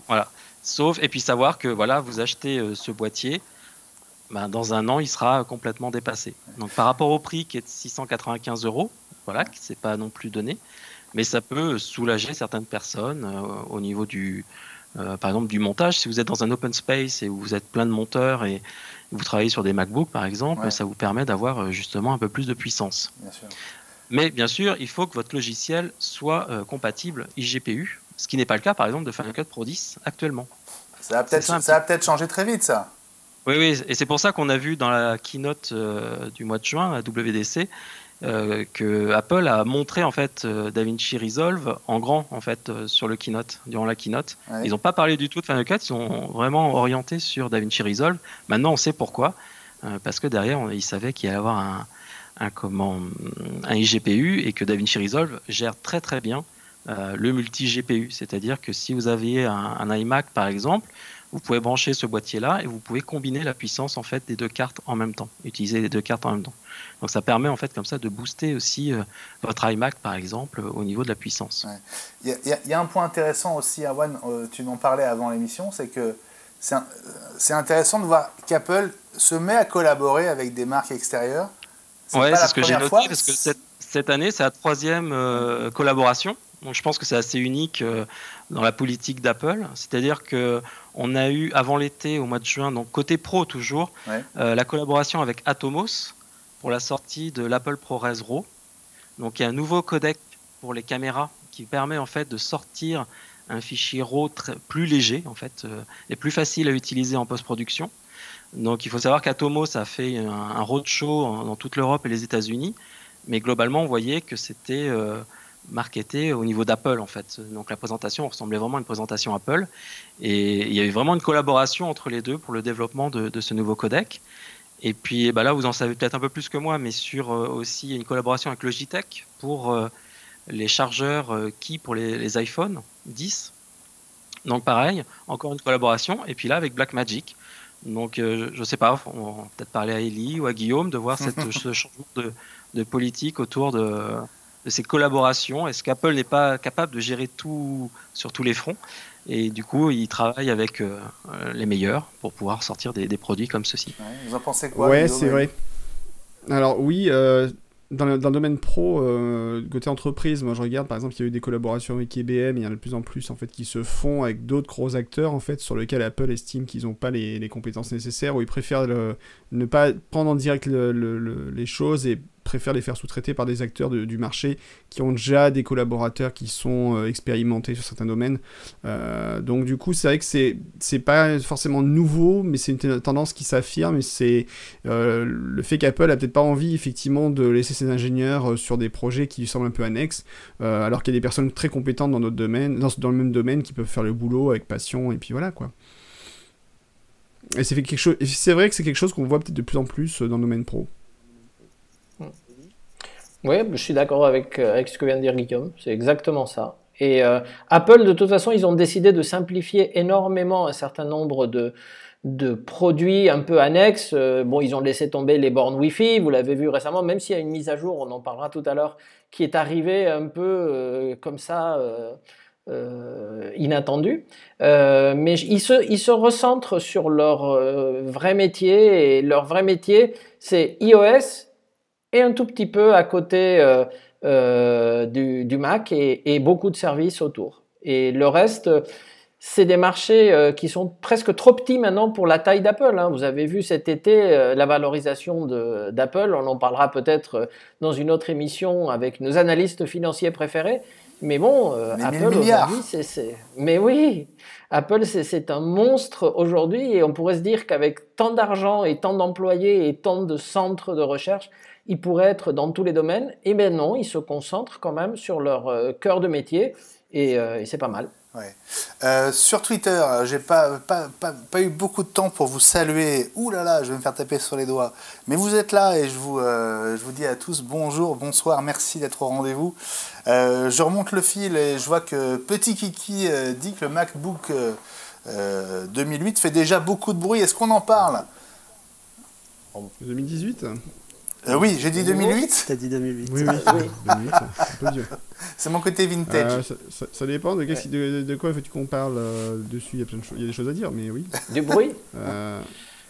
Voilà. Sauf, et puis savoir que voilà, vous achetez ce boîtier, dans un an, il sera complètement dépassé. Donc par rapport au prix qui est de 695 €, voilà, qui c'est pas non plus donné, mais ça peut soulager certaines personnes au niveau par exemple du montage. Si vous êtes dans un open space et où vous êtes plein de monteurs et vous travaillez sur des MacBooks par exemple, ça vous permet d'avoir justement un peu plus de puissance. Bien sûr. Mais bien sûr, il faut que votre logiciel soit compatible iGPU, ce qui n'est pas le cas par exemple de Final Cut Pro 10 actuellement. Ça va peut-être changer très vite, ça. Oui, et c'est pour ça qu'on a vu dans la keynote du mois de juin, à WDC, que Apple a montré en fait DaVinci Resolve en grand en fait sur le keynote, durant la keynote. Ouais. Ils n'ont pas parlé du tout de Final Cut, ils sont vraiment orientés sur DaVinci Resolve. Maintenant, on sait pourquoi, parce que derrière, ils savaient qu'il allait y avoir un iGPU et que DaVinci Resolve gère très très bien le multi-GPU. C'est-à-dire que si vous aviez un iMac par exemple, vous pouvez brancher ce boîtier-là et vous pouvez combiner la puissance en fait des deux cartes en même temps, utiliser les deux cartes en même temps. Donc ça permet en fait comme ça de booster aussi votre iMac par exemple au niveau de la puissance. Il y a un point intéressant aussi, Erwan, tu m'en parlais avant l'émission, c'est que c'est intéressant de voir qu'Apple se met à collaborer avec des marques extérieures. Ouais, c'est ce que j'ai noté parce que cette année c'est la 3e collaboration. Donc je pense que c'est assez unique dans la politique d'Apple. C'est-à-dire qu'on a eu avant l'été, au mois de juin, donc côté pro toujours, la collaboration avec Atomos pour la sortie de l'Apple ProRes RAW. Donc il y a un nouveau codec pour les caméras qui permet en fait de sortir un fichier RAW plus léger en fait, et plus facile à utiliser en post-production. Donc il faut savoir qu'Atomos a fait un roadshow dans toute l'Europe et les États-Unis. mais globalement, on voyait que c'était marketé au niveau d'Apple, en fait. Donc la présentation ressemblait vraiment à une présentation Apple, et il y avait vraiment une collaboration entre les deux pour le développement de ce nouveau codec. Et puis là, vous en savez peut-être un peu plus que moi, mais sur aussi une collaboration avec Logitech pour les chargeurs Qi pour les iPhone 10. Donc pareil, encore une collaboration. Et puis là, avec Blackmagic. Donc je ne sais pas, on va peut-être parler à Élie ou à Guillaume de voir ce changement de politique autour de ces collaborations. Est-ce qu'Apple n'est pas capable de gérer tout sur tous les fronts? Et du coup, il travaille avec les meilleurs pour pouvoir sortir des produits comme ceci. Ouais, vous en pensez quoi? Ouais, c'est vrai. Alors oui, dans le domaine pro, côté entreprise, moi je regarde par exemple, il y a eu des collaborations avec IBM, il y en a de plus en plus en fait qui se font avec d'autres gros acteurs en fait, sur lesquels Apple estime qu'ils n'ont pas les compétences nécessaires, ou ils préfèrent ne pas prendre en direct les choses et préfèrent les faire sous-traiter par des acteurs du marché qui ont déjà des collaborateurs qui sont expérimentés sur certains domaines. Donc du coup, c'est vrai que c'est pas forcément nouveau, mais c'est une tendance qui s'affirme, et c'est le fait qu'Apple a peut-être pas envie effectivement de laisser ses ingénieurs sur des projets qui lui semblent un peu annexes, alors qu'il y a des personnes très compétentes dans notre domaine, dans le même domaine, qui peuvent faire le boulot avec passion, et puis voilà quoi. Et c'est vrai que c'est quelque chose qu'on voit peut-être de plus en plus dans le domaine pro. Oui, je suis d'accord avec ce que vient de dire Guillaume, c'est exactement ça. Et Apple, de toute façon, ils ont décidé de simplifier énormément un certain nombre de produits un peu annexes. Bon, ils ont laissé tomber les bornes Wi-Fi, vous l'avez vu récemment, même s'il y a une mise à jour, on en parlera tout à l'heure, qui est arrivée un peu comme ça, inattendue. Mais ils se recentrent sur leur vrai métier, et leur vrai métier, c'est iOS, et un tout petit peu à côté du Mac, et beaucoup de services autour. Et le reste, c'est des marchés qui sont presque trop petits maintenant pour la taille d'Apple. Vous avez vu cet été la valorisation d'Apple, on en parlera peut-être dans une autre émission avec nos analystes financiers préférés. Mais bon, Apple aujourd'hui, mais oui, Apple c'est un monstre aujourd'hui, et on pourrait se dire qu'avec tant d'argent et tant d'employés et tant de centres de recherche, ils pourraient être dans tous les domaines. Et bien non, ils se concentrent quand même sur leur cœur de métier, et c'est pas mal. Ouais. Sur Twitter, j'ai pas eu beaucoup de temps pour vous saluer. Ouh là là, je vais me faire taper sur les doigts. Mais vous êtes là, et je vous dis à tous bonjour, bonsoir, merci d'être au rendez-vous. Je remonte le fil et je vois que Petit Kiki dit que le MacBook 2008 fait déjà beaucoup de bruit. Est-ce qu'on en parle? 2018 oui, j'ai dit 2008. T'as dit 2008. Oui, 2008, c'est un peu vieux. C'est mon côté vintage. Ça dépend de quoi tu parle dessus. Il y a des choses à dire, mais oui. Du bruit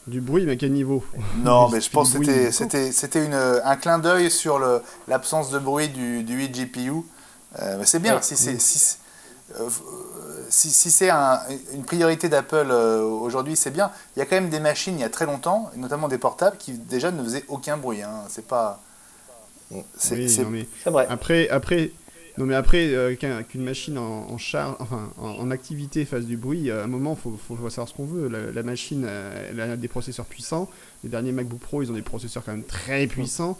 Du bruit, mais à quel niveau? Non, mais je pense que c'était un clin d'œil sur l'absence de bruit du 8 GPU. C'est bien, si c'est une priorité d'Apple aujourd'hui, c'est bien. Il y a quand même des machines il y a très longtemps, notamment des portables, qui déjà ne faisaient aucun bruit. C'est pas. C'est vrai. Après, qu'une machine en charge, enfin en activité fasse du bruit, à un moment, faut savoir ce qu'on veut. La machine, elle a des processeurs puissants. Les derniers MacBook Pro, ils ont des processeurs quand même très puissants.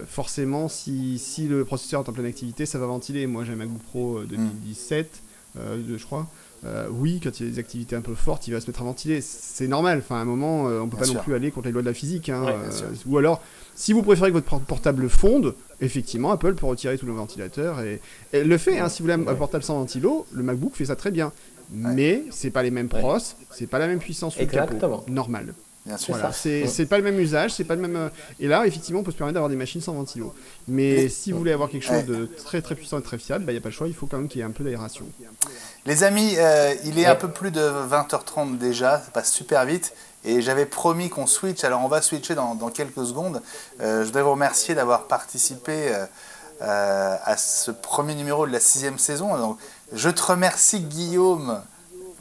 Forcément, si le processeur est en pleine activité, ça va ventiler. Moi, j'ai un MacBook Pro 2017, je crois. Oui, quand il y a des activités un peu fortes, il va se mettre à ventiler. C'est normal. Enfin, à un moment, on peut pas non plus aller contre les lois de la physique. Ou alors, si vous préférez que votre portable fonde, effectivement, Apple peut retirer tout le ventilateur. Et le fait, si vous voulez un portable sans ventilo, le MacBook fait ça très bien. Mais c'est pas les mêmes pros, c'est pas la même puissance sous le capot. Normal. Bien sûr. Voilà, c'est pas le même usage, c'est pas le même. Et là, effectivement, on peut se permettre d'avoir des machines sans ventilo. Mais si vous voulez avoir quelque chose de très très puissant et très fiable, il n'y a pas le choix, il faut quand même qu'il y ait un peu d'aération. Les amis, il est un peu plus de 20h30 déjà, ça passe super vite. Et j'avais promis qu'on switch, alors on va switcher dans quelques secondes. Je voudrais vous remercier d'avoir participé à ce premier numéro de la 6e saison. Donc, je te remercie, Guillaume,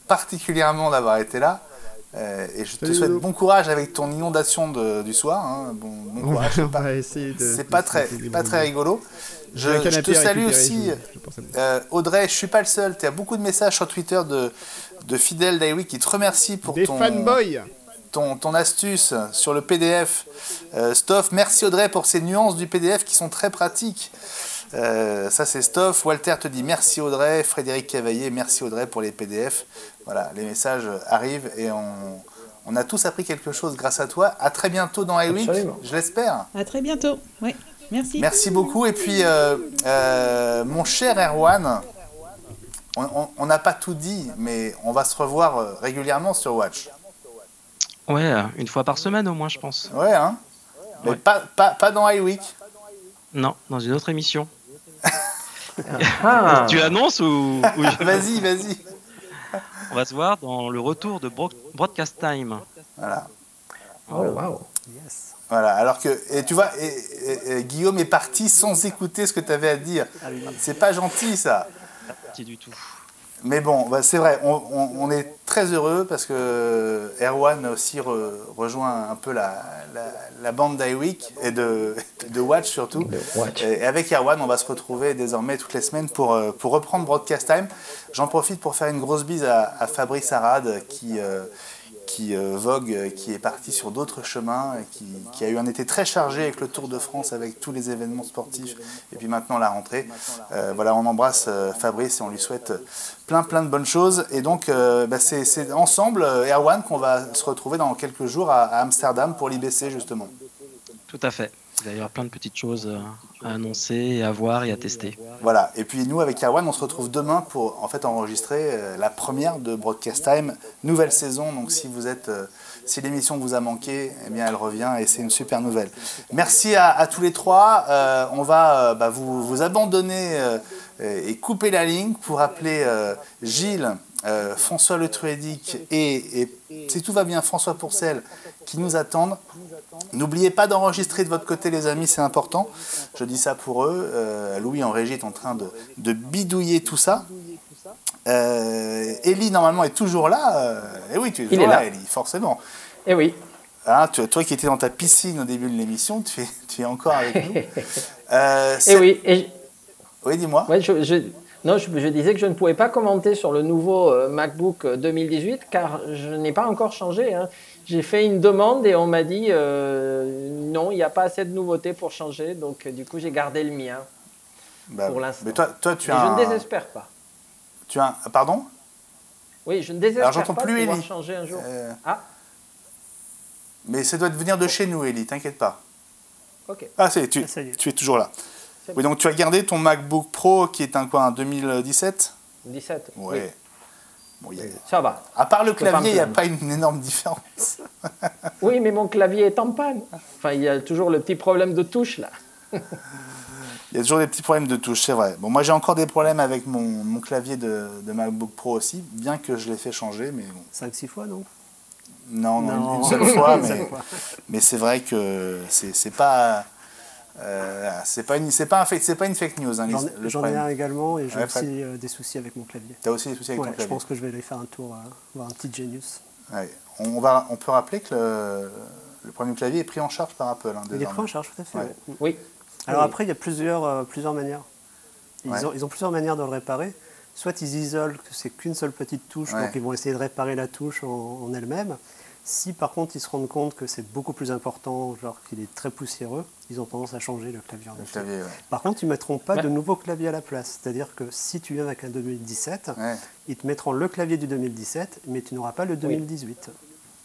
particulièrement d'avoir été là. Et je te souhaite bon courage avec ton inondation du soir. Bon courage. C'est pas très rigolo. Je te salue aussi, Audrey. Je suis pas le seul. Tu as beaucoup de messages sur Twitter de fidèles d'Iweek qui te remercient pour des fanboys. ton astuce sur le PDF. Stoff, merci Audrey pour ces nuances du PDF qui sont très pratiques. Ça c'est Stoff. Walter te dit merci Audrey. Frédéric Cavaillé, merci Audrey pour les PDF. Voilà, les messages arrivent et on a tous appris quelque chose grâce à toi. À très bientôt dans iWeek, je l'espère. À très bientôt. Oui, merci. Merci beaucoup. Et puis, mon cher Erwan, on n'a pas tout dit, mais on va se revoir régulièrement sur Watch. Ouais, une fois par semaine au moins, je pense. Ouais, hein. Mais pas dans iWeek. Non, dans une autre émission. Ah. Tu annonces ou... Vas-y. On va se voir dans le retour de Broadcast Time. Voilà. Oh, wow. Yes. Voilà, alors que, et tu vois, et Guillaume est parti sans écouter ce que tu avais à dire. C'est pas gentil, ça. Pas petit du tout. Mais bon, bah, c'est vrai, on est très heureux parce que Erwan a aussi rejoint un peu la bande d'iWeek et de Watch surtout. Et avec Erwan, on va se retrouver désormais toutes les semaines pour reprendre Broadcast Time. J'en profite pour faire une grosse bise à Fabrice Arad qui vogue, qui est parti sur d'autres chemins, et qui a eu un été très chargé avec le Tour de France, avec tous les événements sportifs, et puis maintenant la rentrée. Voilà, on embrasse Fabrice et on lui souhaite plein de bonnes choses. Et donc, c'est ensemble, Erwan, qu'on va se retrouver dans quelques jours à Amsterdam pour l'IBC, justement. Tout à fait. Il va y avoir plein de petites choses à annoncer, à voir et à tester. Voilà. Et puis nous, avec Erwan, on se retrouve demain pour en fait enregistrer la première de Broadcast Time, nouvelle saison. Donc si l'émission vous a manqué, eh bien elle revient et c'est une super nouvelle. Merci à tous les trois. On va vous abandonner et couper la ligne pour appeler Gilles, François Le Truedic et si tout va bien, François Pourcel qui nous attendent. N'oubliez pas d'enregistrer de votre côté, les amis, c'est important. Je dis ça pour eux. Louis en régie est en train de bidouiller tout ça. Ellie, normalement, est toujours là. Et oui, tu es toujours là, Ellie, forcément. Et oui. Hein, toi qui étais dans ta piscine au début de l'émission, tu es encore avec nous. Et oui. Oui, dis-moi. Ouais, je disais que je ne pouvais pas commenter sur le nouveau MacBook 2018 car je n'ai pas encore changé. Hein. J'ai fait une demande et on m'a dit non, il n'y a pas assez de nouveautés pour changer. Donc du coup, j'ai gardé le mien pour l'instant. Mais toi, tu as je ne désespère pas. Tu as pardon? Oui, je ne désespère pas plus, de pouvoir Ellie. changer un jour. Mais ça doit venir de chez nous, Ellie, t'inquiète pas. Ok. Tu es toujours là. Oui, donc tu as gardé ton MacBook Pro qui est un 2017 17. Ouais. Oui. Bon, ça va. À part le clavier, il n'y a pas une énorme différence. Oui, mais mon clavier est en panne. Enfin, il y a toujours le petit problème de touche là. Il y a toujours des petits problèmes de touche, c'est vrai. Bon, moi j'ai encore des problèmes avec mon clavier de MacBook Pro aussi, bien que je l'ai fait changer, mais bon. 5-6 fois, non? Non, une seule fois, mais c'est vrai que c'est pas une fake news. Hein, J'en ai un également et j'ai aussi des soucis avec mon clavier. Tu as aussi des soucis avec ton clavier? Je pense que je vais aller faire un tour, voir un petit Genius. Ouais. On peut rappeler que le premier clavier est pris en charge par Apple. Hein, il est pris en charge, tout à fait. Ouais. Oui. Alors après, il y a plusieurs manières. Ils ont plusieurs manières de le réparer. Soit ils isolent que c'est qu'une seule petite touche, donc ils vont essayer de réparer la touche en elle-même. Si par contre ils se rendent compte que c'est beaucoup plus important, genre qu'il est très poussiéreux, ils ont tendance à changer le clavier en entier. Par contre, ils ne mettront pas de nouveau clavier à la place. C'est-à-dire que si tu viens avec un 2017, ils te mettront le clavier du 2017, mais tu n'auras pas le 2018.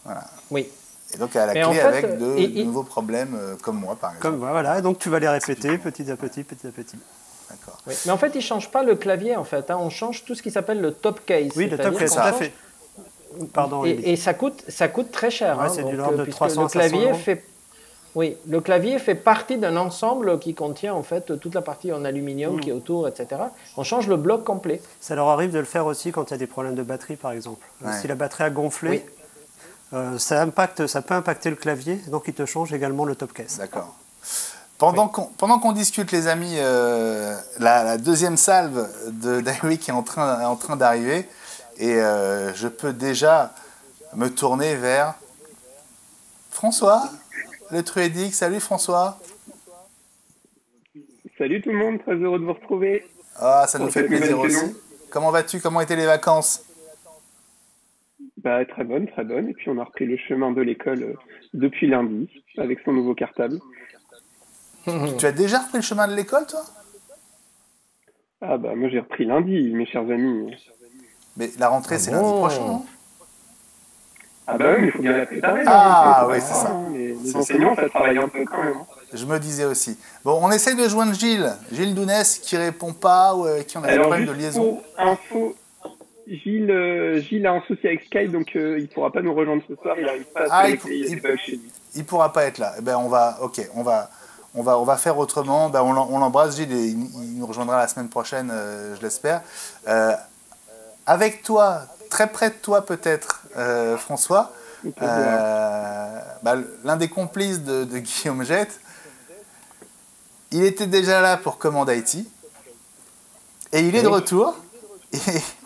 Voilà. Oui. Et donc à la clé avec de nouveaux problèmes comme moi par exemple. Comme voilà, donc tu vas les répéter petit à petit. D'accord. Oui. Mais en fait, ils ne changent pas le clavier en fait. Hein. On change tout ce qui s'appelle le top case. Oui, le top case, tout à fait. Pardon. Et ça coûte très cher. Ouais, c'est de l'ordre de 300 le clavier le clavier fait partie d'un ensemble qui contient en fait toute la partie en aluminium qui est autour, etc. On change le bloc complet. Ça leur arrive de le faire aussi quand il y a des problèmes de batterie, par exemple. Si la batterie a gonflé, ça peut impacter le clavier, donc ils te changent également le top case. D'accord. Pendant qu'on discute, les amis, la deuxième salve d'iWeek est en train d'arriver et je peux déjà me tourner vers François Le Truedic. Salut François. Salut tout le monde, très heureux de vous retrouver. Ah, ça nous fait plaisir aussi. Comment vas-tu? Comment étaient les vacances? Bah, très bonne, très bonne. Et puis on a repris le chemin de l'école depuis lundi, avec son nouveau cartable. Tu as déjà repris le chemin de l'école, toi? Ah bah moi j'ai repris lundi, mes chers amis. Mais la rentrée, c'est lundi prochain, non? Ah bah oui, mais il faut bien la préparer. Ah oui, c'est ça. Les enseignants, ça travaille un peu quand même. Je me disais aussi. Bon, on essaye de joindre Gilles. Gilles Dounès qui répond pas ou qui on a des problèmes de liaison. Info, Gilles a un souci avec Skype, donc il pourra pas nous rejoindre ce soir. Il arrive pas à se connecter, il y a des bugs chez lui. Il pourra pas être là. Eh ben on va faire autrement. Ben, on l'embrasse, Gilles, et il nous rejoindra la semaine prochaine, je l'espère. Avec toi, très près de toi peut-être, François, l'un des complices de Guillaume Jette, il était déjà là pour Command IT, et il est de retour.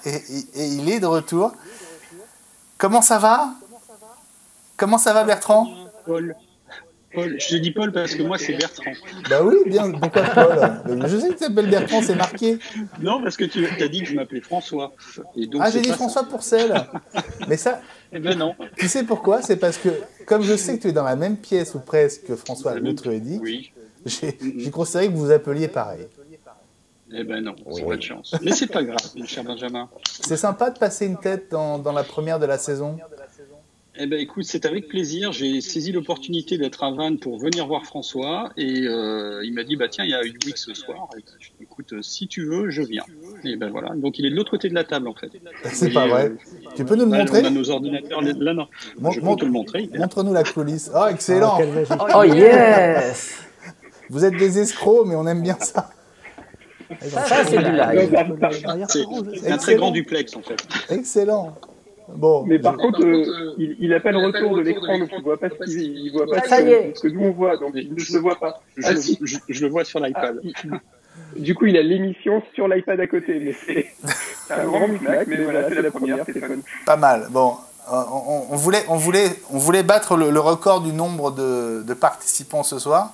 Et il est de retour. Comment ça va? Comment ça va, Bertrand? Paul, je te dis Paul parce que moi c'est Bertrand. Bah oui, bien. Pourquoi Paul? Je sais que tu t'appelles Bertrand, c'est marqué. Non, parce que tu as dit que je m'appelais François. Et donc, j'ai dit François Pourcel. Mais ça. Eh ben non. Tu sais pourquoi? C'est parce que, comme je sais que tu es dans la même pièce ou presque que François Loutruédic, oui. J'ai considéré que vous vous appeliez pareil. Eh ben non, c'est pas de chance. Mais c'est pas grave, mon cher Benjamin. C'est sympa de passer une tête dans la première de la saison. Eh ben écoute, c'est avec plaisir. J'ai saisi l'opportunité d'être à Vannes pour venir voir François et il m'a dit bah tiens, il y a UX ce soir. Et je dis, écoute, si tu veux, je viens. Et ben voilà. Donc il est de l'autre côté de la table en fait. C'est pas vrai. Tu peux nous le montrer? On a nos ordinateurs là, non. Je peux te le montrer. Montre-nous la coulisse. Oh excellent. Oh yes. Vous êtes des escrocs, mais on aime bien ça. Ça c'est du live. C'est un très grand duplex en fait. Excellent. Bon. Mais par contre, il n'a pas le retour de l'écran, donc il voit pas il voit pas ça y est. ce que nous on voit, donc il ne le voit pas. Je le vois sur l'iPad. Du coup, il a l'émission sur l'iPad à côté, mais c'est un grand micmac, mais voilà, c'est la première, c'est fun. Pas mal. Bon, on voulait battre le record du nombre de participants ce soir.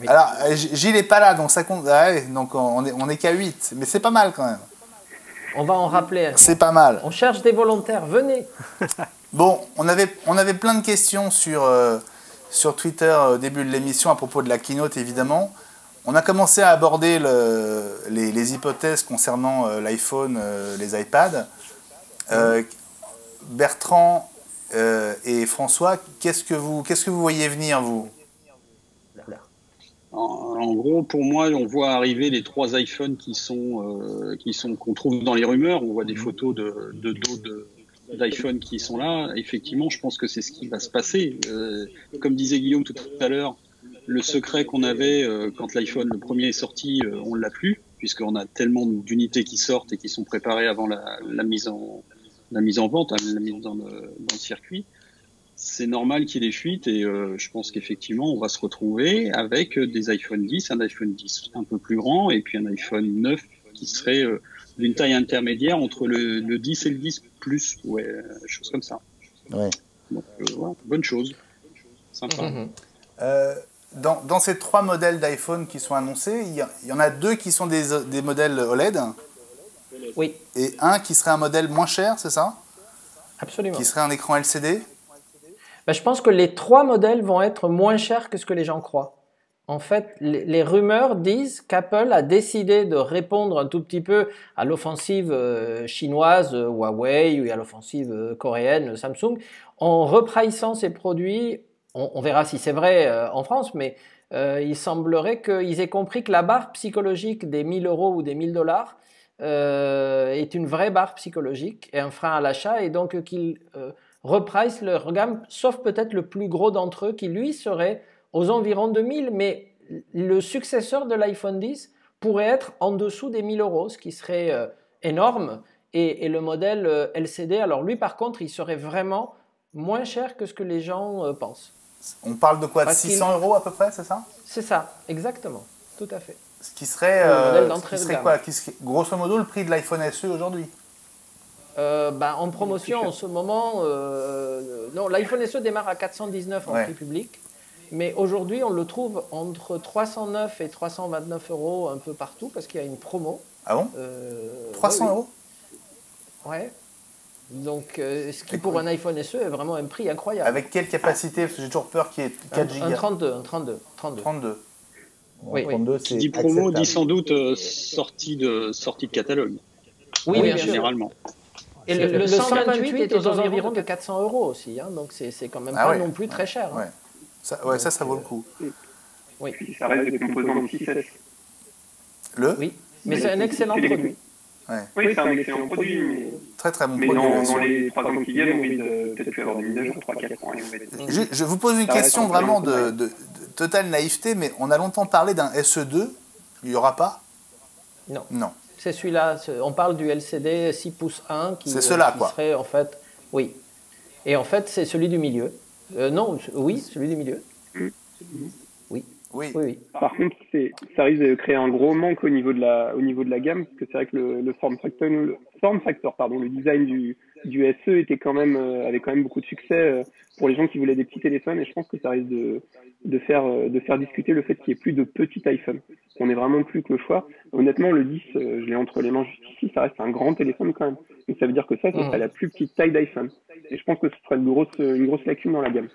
Oui. Alors, Gilles n'est pas là, donc ça compte. Ah ouais, donc on est qu'à 8, mais c'est pas mal quand même. On va en rappeler. C'est pas mal. On cherche des volontaires, venez. Bon, on avait plein de questions sur Twitter au début de l'émission à propos de la keynote, évidemment. On a commencé à aborder les hypothèses concernant l'iPhone, les iPads. Bertrand et François, qu'est-ce que vous voyez venir, vous? En gros, pour moi, on voit arriver les 3 iPhones qu'on trouve dans les rumeurs. On voit des photos de dos d'iPhone qui sont là. Effectivement, je pense que c'est ce qui va se passer. Comme disait Guillaume tout à l'heure, le secret qu'on avait quand l'iPhone le premier est sorti, on l'a plus, puisqu'on a tellement d'unités qui sortent et qui sont préparées avant la mise en vente, la mise dans le circuit. C'est normal qu'il y ait des fuites et je pense qu'effectivement, on va se retrouver avec des iPhone 10, un iPhone 10 un peu plus grand et puis un iPhone 9 qui serait d'une taille intermédiaire entre le 10 et le 10 plus, chose comme ça. Ouais. Donc, voilà, bonne chose. Sympa. Dans ces 3 modèles d'iPhone qui sont annoncés, il y en a 2 qui sont des modèles OLED. Oui. Et un qui serait un modèle moins cher, c'est ça? Absolument. Qui serait un écran LCD? Je pense que les 3 modèles vont être moins chers que ce que les gens croient. En fait, les rumeurs disent qu'Apple a décidé de répondre un tout petit peu à l'offensive chinoise, Huawei, ou à l'offensive coréenne, Samsung, en repriçant ses produits. On verra si c'est vrai en France, mais il semblerait qu'ils aient compris que la barre psychologique des 1 000 € ou des 1 000 $ est une vraie barre psychologique et un frein à l'achat, et donc qu'ils reprice leur gamme, sauf peut-être le plus gros d'entre eux qui lui serait aux environs de 1000, mais le successeur de l'iPhone 10 pourrait être en dessous des 1 000 €, ce qui serait énorme, et le modèle LCD, alors lui par contre, il serait vraiment moins cher que ce que les gens pensent. On parle de quoi, de 600 € à peu près, c'est ça? C'est ça, exactement, tout à fait. Ce qui serait, quoi, grosso modo le prix de l'iPhone SE aujourd'hui? En promotion en ce moment, non, l'iPhone SE démarre à 419 en prix public, mais aujourd'hui on le trouve entre 309 et 329 € un peu partout parce qu'il y a une promo. Ah bon? 300 €? Ouais. Donc, ce qui pour un iPhone SE est vraiment un prix incroyable. Avec quelle capacité? Parce que j'ai toujours peur qu'il y ait 4 Go. Un 32. 32. Oui. 32, qui dit promo dit sans doute sortie de catalogue. Oui, bien sûr. Généralement. Et le 128 est aux environs de 400 € aussi, hein, donc c'est quand même pas non plus très cher. Ouais. Hein. Ça vaut le coup. Oui. Ça reste des composants de 6S. Oui, mais c'est un excellent produit. Ouais. Oui, c'est un excellent produit. Mais... Très très bon mais produit. dans les 3 ans qui viennent, on risque peut-être plus avoir des mises à jour 3-4 ans. Je vous pose une question vraiment de totale naïveté, mais on a longtemps parlé d'un SE2. Il n'y aura pas? Non. C'est celui-là. On parle du LCD 6 pouces 1 qui serait en fait... Oui. Et en fait, c'est celui du milieu. Celui du milieu. Oui. Par contre, ça risque de créer un gros manque au niveau de la gamme, parce que c'est vrai que le form factor, le design du SE avait quand même beaucoup de succès pour les gens qui voulaient des petits téléphones, et je pense que ça risque de faire discuter le fait qu'il n'y ait plus de petits iPhones. On n'est vraiment plus que le choix. Honnêtement, le 10, je l'ai entre les mains juste ici, ça reste un grand téléphone quand même. Donc ça veut dire que ça serait la plus petite taille d'iPhone. Et je pense que ce serait une grosse lacune dans la gamme.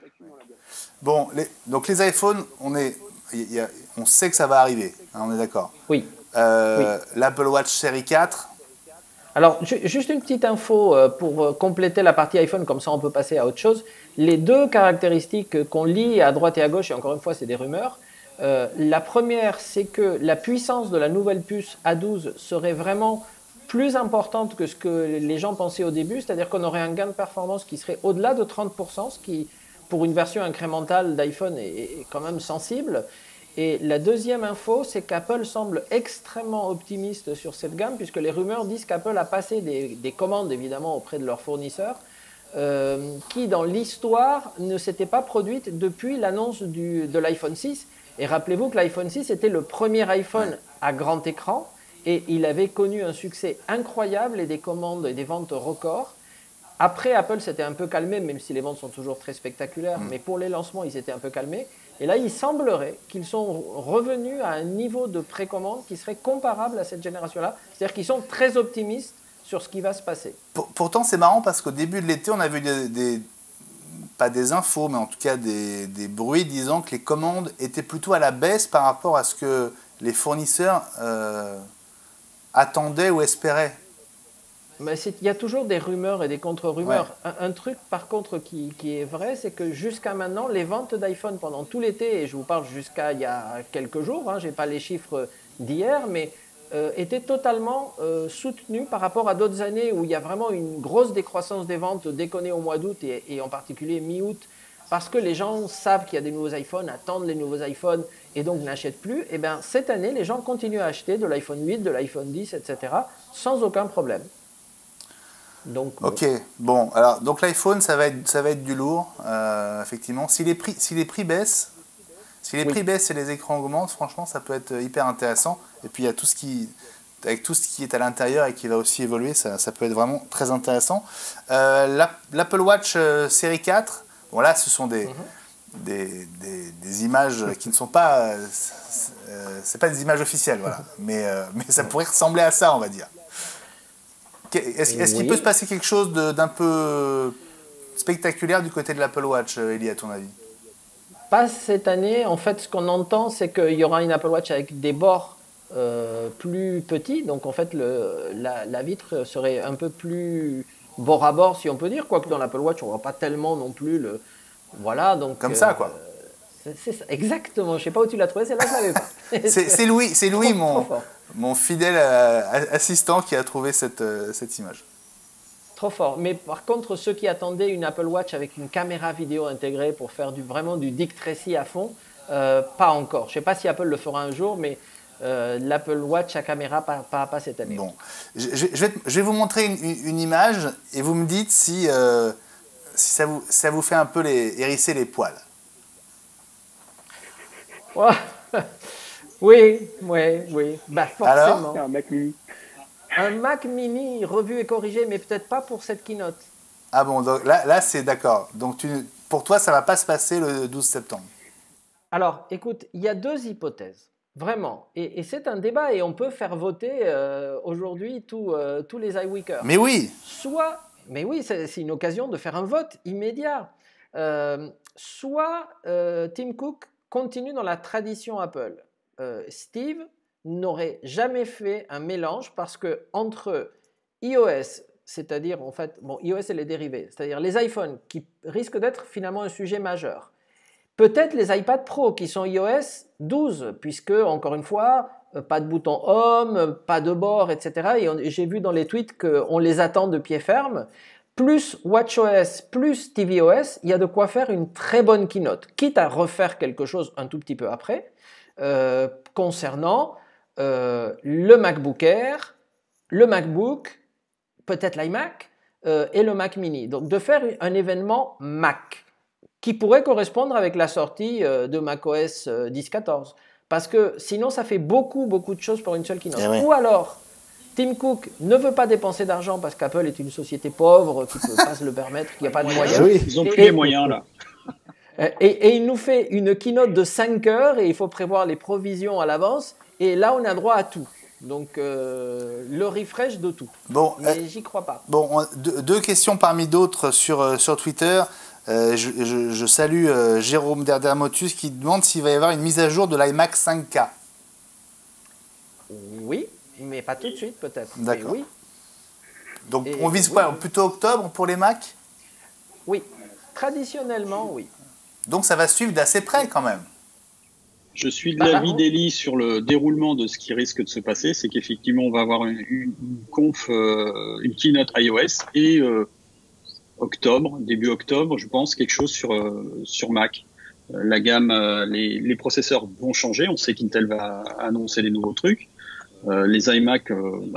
Bon, donc les iPhones, on sait que ça va arriver, hein, on est d'accord. Oui. L'Apple Watch série 4. Alors, juste une petite info pour compléter la partie iPhone, comme ça on peut passer à autre chose. Les deux caractéristiques qu'on lit à droite et à gauche, et encore une fois c'est des rumeurs, la première c'est que la puissance de la nouvelle puce A12 serait vraiment plus importante que ce que les gens pensaient au début, c'est-à-dire qu'on aurait un gain de performance qui serait au-delà de 30%, ce qui pour une version incrémentale d'iPhone est quand même sensible. Et la deuxième info, c'est qu'Apple semble extrêmement optimiste sur cette gamme, puisque les rumeurs disent qu'Apple a passé des commandes, évidemment, auprès de leurs fournisseurs, qui, dans l'histoire, ne s'étaient pas produites depuis l'annonce de l'iPhone 6. Et rappelez-vous que l'iPhone 6 était le premier iPhone à grand écran, et il avait connu un succès incroyable et des commandes et des ventes records. Après, Apple s'était un peu calmé, même si les ventes sont toujours très spectaculaires, mais pour les lancements, ils s'étaient un peu calmés. Et là, il semblerait qu'ils sont revenus à un niveau de précommande qui serait comparable à cette génération-là. C'est-à-dire qu'ils sont très optimistes sur ce qui va se passer. Pourtant, c'est marrant parce qu'au début de l'été, on a vu pas des infos, mais en tout cas des bruits disant que les commandes étaient plutôt à la baisse par rapport à ce que les fournisseurs attendaient ou espéraient. Mais il y a toujours des rumeurs et des contre-rumeurs. Ouais. Un truc, par contre, qui est vrai, c'est que jusqu'à maintenant, les ventes d'iPhone pendant tout l'été, et je vous parle jusqu'à il y a quelques jours, je n'ai pas les chiffres d'hier, mais étaient totalement soutenues par rapport à d'autres années où il y a vraiment une grosse décroissance des ventes dès qu'on est au mois d'août et en particulier mi-août, parce que les gens savent qu'il y a des nouveaux iPhones, attendent les nouveaux iPhones et donc n'achètent plus. Et bien, cette année, les gens continuent à acheter de l'iPhone 8, de l'iPhone 10, etc., sans aucun problème. Donc, ok, bon, alors donc l'iPhone ça va être du lourd, effectivement. Si les prix baissent, prix baissent et les écrans augmentent, franchement ça peut être hyper intéressant. Et puis il y a avec tout ce qui est à l'intérieur et qui va aussi évoluer, ça peut être vraiment très intéressant. L'Apple Watch série 4, bon là ce sont des images qui ne sont pas, c'est pas des images officielles, voilà. Mais ça pourrait ressembler à ça, on va dire. Est-ce qu'il peut se passer quelque chose d'un peu spectaculaire du côté de l'Apple Watch, Elie, à ton avis? Pas cette année. En fait, ce qu'on entend, c'est qu'il y aura une Apple Watch avec des bords plus petits. Donc, en fait, la vitre serait un peu plus bord à bord, si on peut dire. Quoique dans l'Apple Watch, on ne voit pas tellement non plus le... Voilà, donc... Comme ça, quoi. C'est ça, exactement. Je ne sais pas où tu l'as trouvé, celle-là, je ne l'avais pas. c'est Louis mon fidèle assistant qui a trouvé cette image. Trop fort. Mais par contre, ceux qui attendaient une Apple Watch avec une caméra vidéo intégrée pour faire vraiment du Dick Tracy à fond, pas encore. Je ne sais pas si Apple le fera un jour, mais l'Apple Watch à caméra, pas cette année. Bon, je vais vous montrer une image et vous me dites si ça vous fait un peu hérisser les poils. Oui. Bah, forcément. Alors, un Mac Mini. Un Mac Mini revu et corrigé, mais peut-être pas pour cette keynote. Ah bon, donc là c'est d'accord. Donc pour toi, ça ne va pas se passer le 12 septembre. Alors, écoute, il y a deux hypothèses, vraiment. Et c'est un débat et on peut faire voter aujourd'hui tous les iWeekers. Mais oui. Mais oui, c'est une occasion de faire un vote immédiat. Soit Tim Cook continue dans la tradition Apple. Steve n'aurait jamais fait un mélange parce que entre iOS, c'est-à-dire en fait, iOS et les dérivés, c'est-à-dire les iPhones qui risquent d'être finalement un sujet majeur, peut-être les iPad Pro qui sont iOS 12, puisque encore une fois, pas de bouton Home, pas de bord, etc. Et j'ai vu dans les tweets qu'on les attend de pied ferme. Plus WatchOS, plus tvOS, il y a de quoi faire une très bonne keynote, quitte à refaire quelque chose un tout petit peu après, concernant le MacBook Air, le MacBook, peut-être l'iMac et le Mac Mini. Donc de faire un événement Mac qui pourrait correspondre avec la sortie de macOS 10.14. Parce que sinon, ça fait beaucoup de choses pour une seule keynote. Ou alors, Tim Cook ne veut pas dépenser d'argent parce qu'Apple est une société pauvre qui ne peut pas se le permettre, qu'il n'y a pas de moyens. Oui, ils n'ont plus les moyens là. Et il nous fait une keynote de 5 heures et il faut prévoir les provisions à l'avance. Et là, on a droit à tout. Donc, le refresh de tout. Bon, mais j'y crois pas. Bon, deux questions parmi d'autres sur Twitter. Je salue Jérôme Derdermotus qui demande s'il va y avoir une mise à jour de l'iMac 5K. Oui, mais pas tout de suite peut-être. D'accord. Oui. Donc on vise quoi, plutôt octobre pour les Mac? Oui, traditionnellement oui. Donc ça va suivre d'assez près quand même. Je suis de l'avis d'Eli sur le déroulement de ce qui risque de se passer, c'est qu'effectivement on va avoir une keynote iOS et début octobre, je pense, quelque chose sur Mac. La gamme, les processeurs vont changer. On sait qu'Intel va annoncer des nouveaux trucs. Les iMac,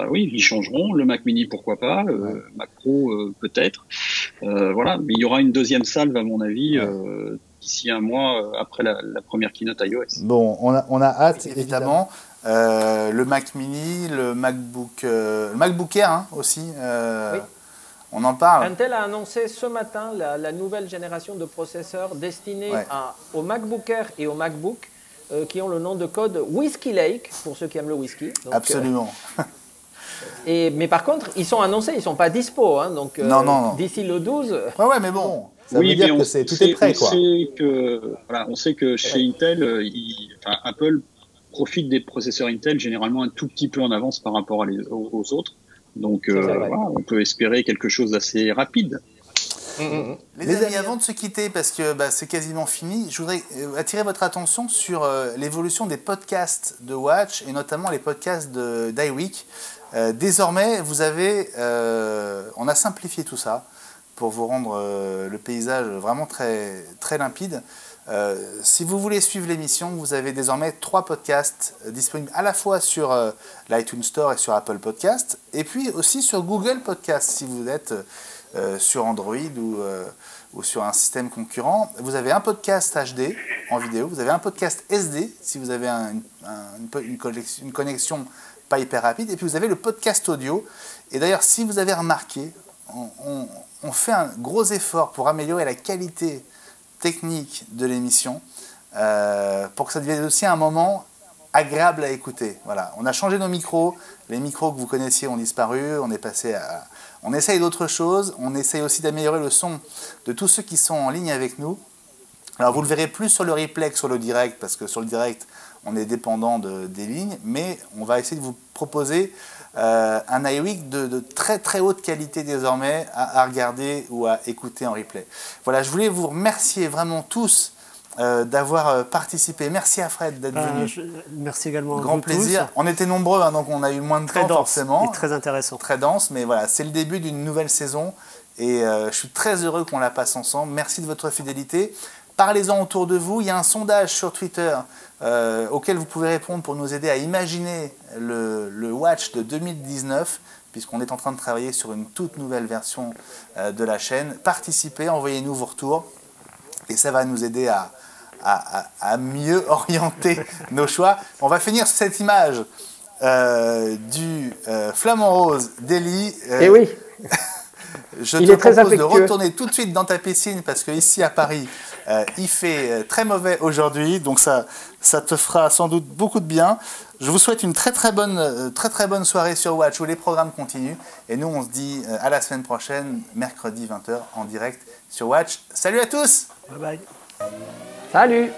oui, ils changeront. Le Mac Mini, pourquoi pas. Mac Pro, peut-être. Voilà. Mais il y aura une deuxième salve, à mon avis, d'ici un mois après la première keynote iOS. Bon, on a hâte, évidemment. Le Mac Mini, le MacBook Air aussi. Oui. On en parle. Intel a annoncé ce matin la nouvelle génération de processeurs destinés au MacBook Air et au MacBook qui ont le nom de code Whiskey Lake, pour ceux qui aiment le whisky. Donc, absolument. Mais par contre, ils sont annoncés, ils ne sont pas dispo. Hein, donc, non. d'ici le 12... Ouais, mais bon, ça veut dire que tout est prêt. On sait que chez Intel, Apple profite des processeurs Intel généralement un tout petit peu en avance par rapport aux autres. Donc, on peut espérer quelque chose d'assez rapide. Les amis, avant de se quitter, parce que c'est quasiment fini, je voudrais attirer votre attention sur l'évolution des podcasts de Watch, et notamment les podcasts d'iWeek. Désormais, on a simplifié tout ça pour vous rendre le paysage vraiment très, très limpide. Si vous voulez suivre l'émission, vous avez désormais 3 podcasts disponibles à la fois sur l'iTunes Store et sur Apple Podcast, et puis aussi sur Google Podcast si vous êtes sur Android ou sur un système concurrent. Vous avez un podcast HD en vidéo, vous avez un podcast SD si vous avez une connexion pas hyper rapide, et puis vous avez le podcast audio. Et d'ailleurs, si vous avez remarqué, on fait un gros effort pour améliorer la qualité technique de l'émission pour que ça devienne aussi un moment agréable à écouter. Voilà, on a changé nos micros, les micros que vous connaissiez ont disparu, on essaye d'autres choses, on essaye aussi d'améliorer le son de tous ceux qui sont en ligne avec nous. Alors vous le verrez plus sur le replay que sur le direct, parce que sur le direct on est dépendant des lignes, mais on va essayer de vous proposer un iWeek de très très haute qualité désormais à regarder ou à écouter en replay. Voilà, je voulais vous remercier vraiment tous d'avoir participé. Merci à Fred d'être venu. Merci également. Grand plaisir. Tous. On était nombreux, hein, donc on a eu moins de temps forcément. Et très intéressant. Très dense, mais voilà, c'est le début d'une nouvelle saison et je suis très heureux qu'on la passe ensemble. Merci de votre fidélité. Parlez-en autour de vous. Il y a un sondage sur Twitter auquel vous pouvez répondre pour nous aider à imaginer le Watch de 2019, puisqu'on est en train de travailler sur une toute nouvelle version de la chaîne. Participez, envoyez-nous vos retours et ça va nous aider à mieux orienter nos choix. On va finir sur cette image du flamant rose d'Eli. Eh oui. Je te propose de retourner tout de suite dans ta piscine parce qu'ici à Paris, il fait très mauvais aujourd'hui. Donc ça te fera sans doute beaucoup de bien. Je vous souhaite une très bonne soirée sur Watch où les programmes continuent. Et nous, on se dit à la semaine prochaine, mercredi 20h en direct sur Watch. Salut à tous! Bye bye. Salut!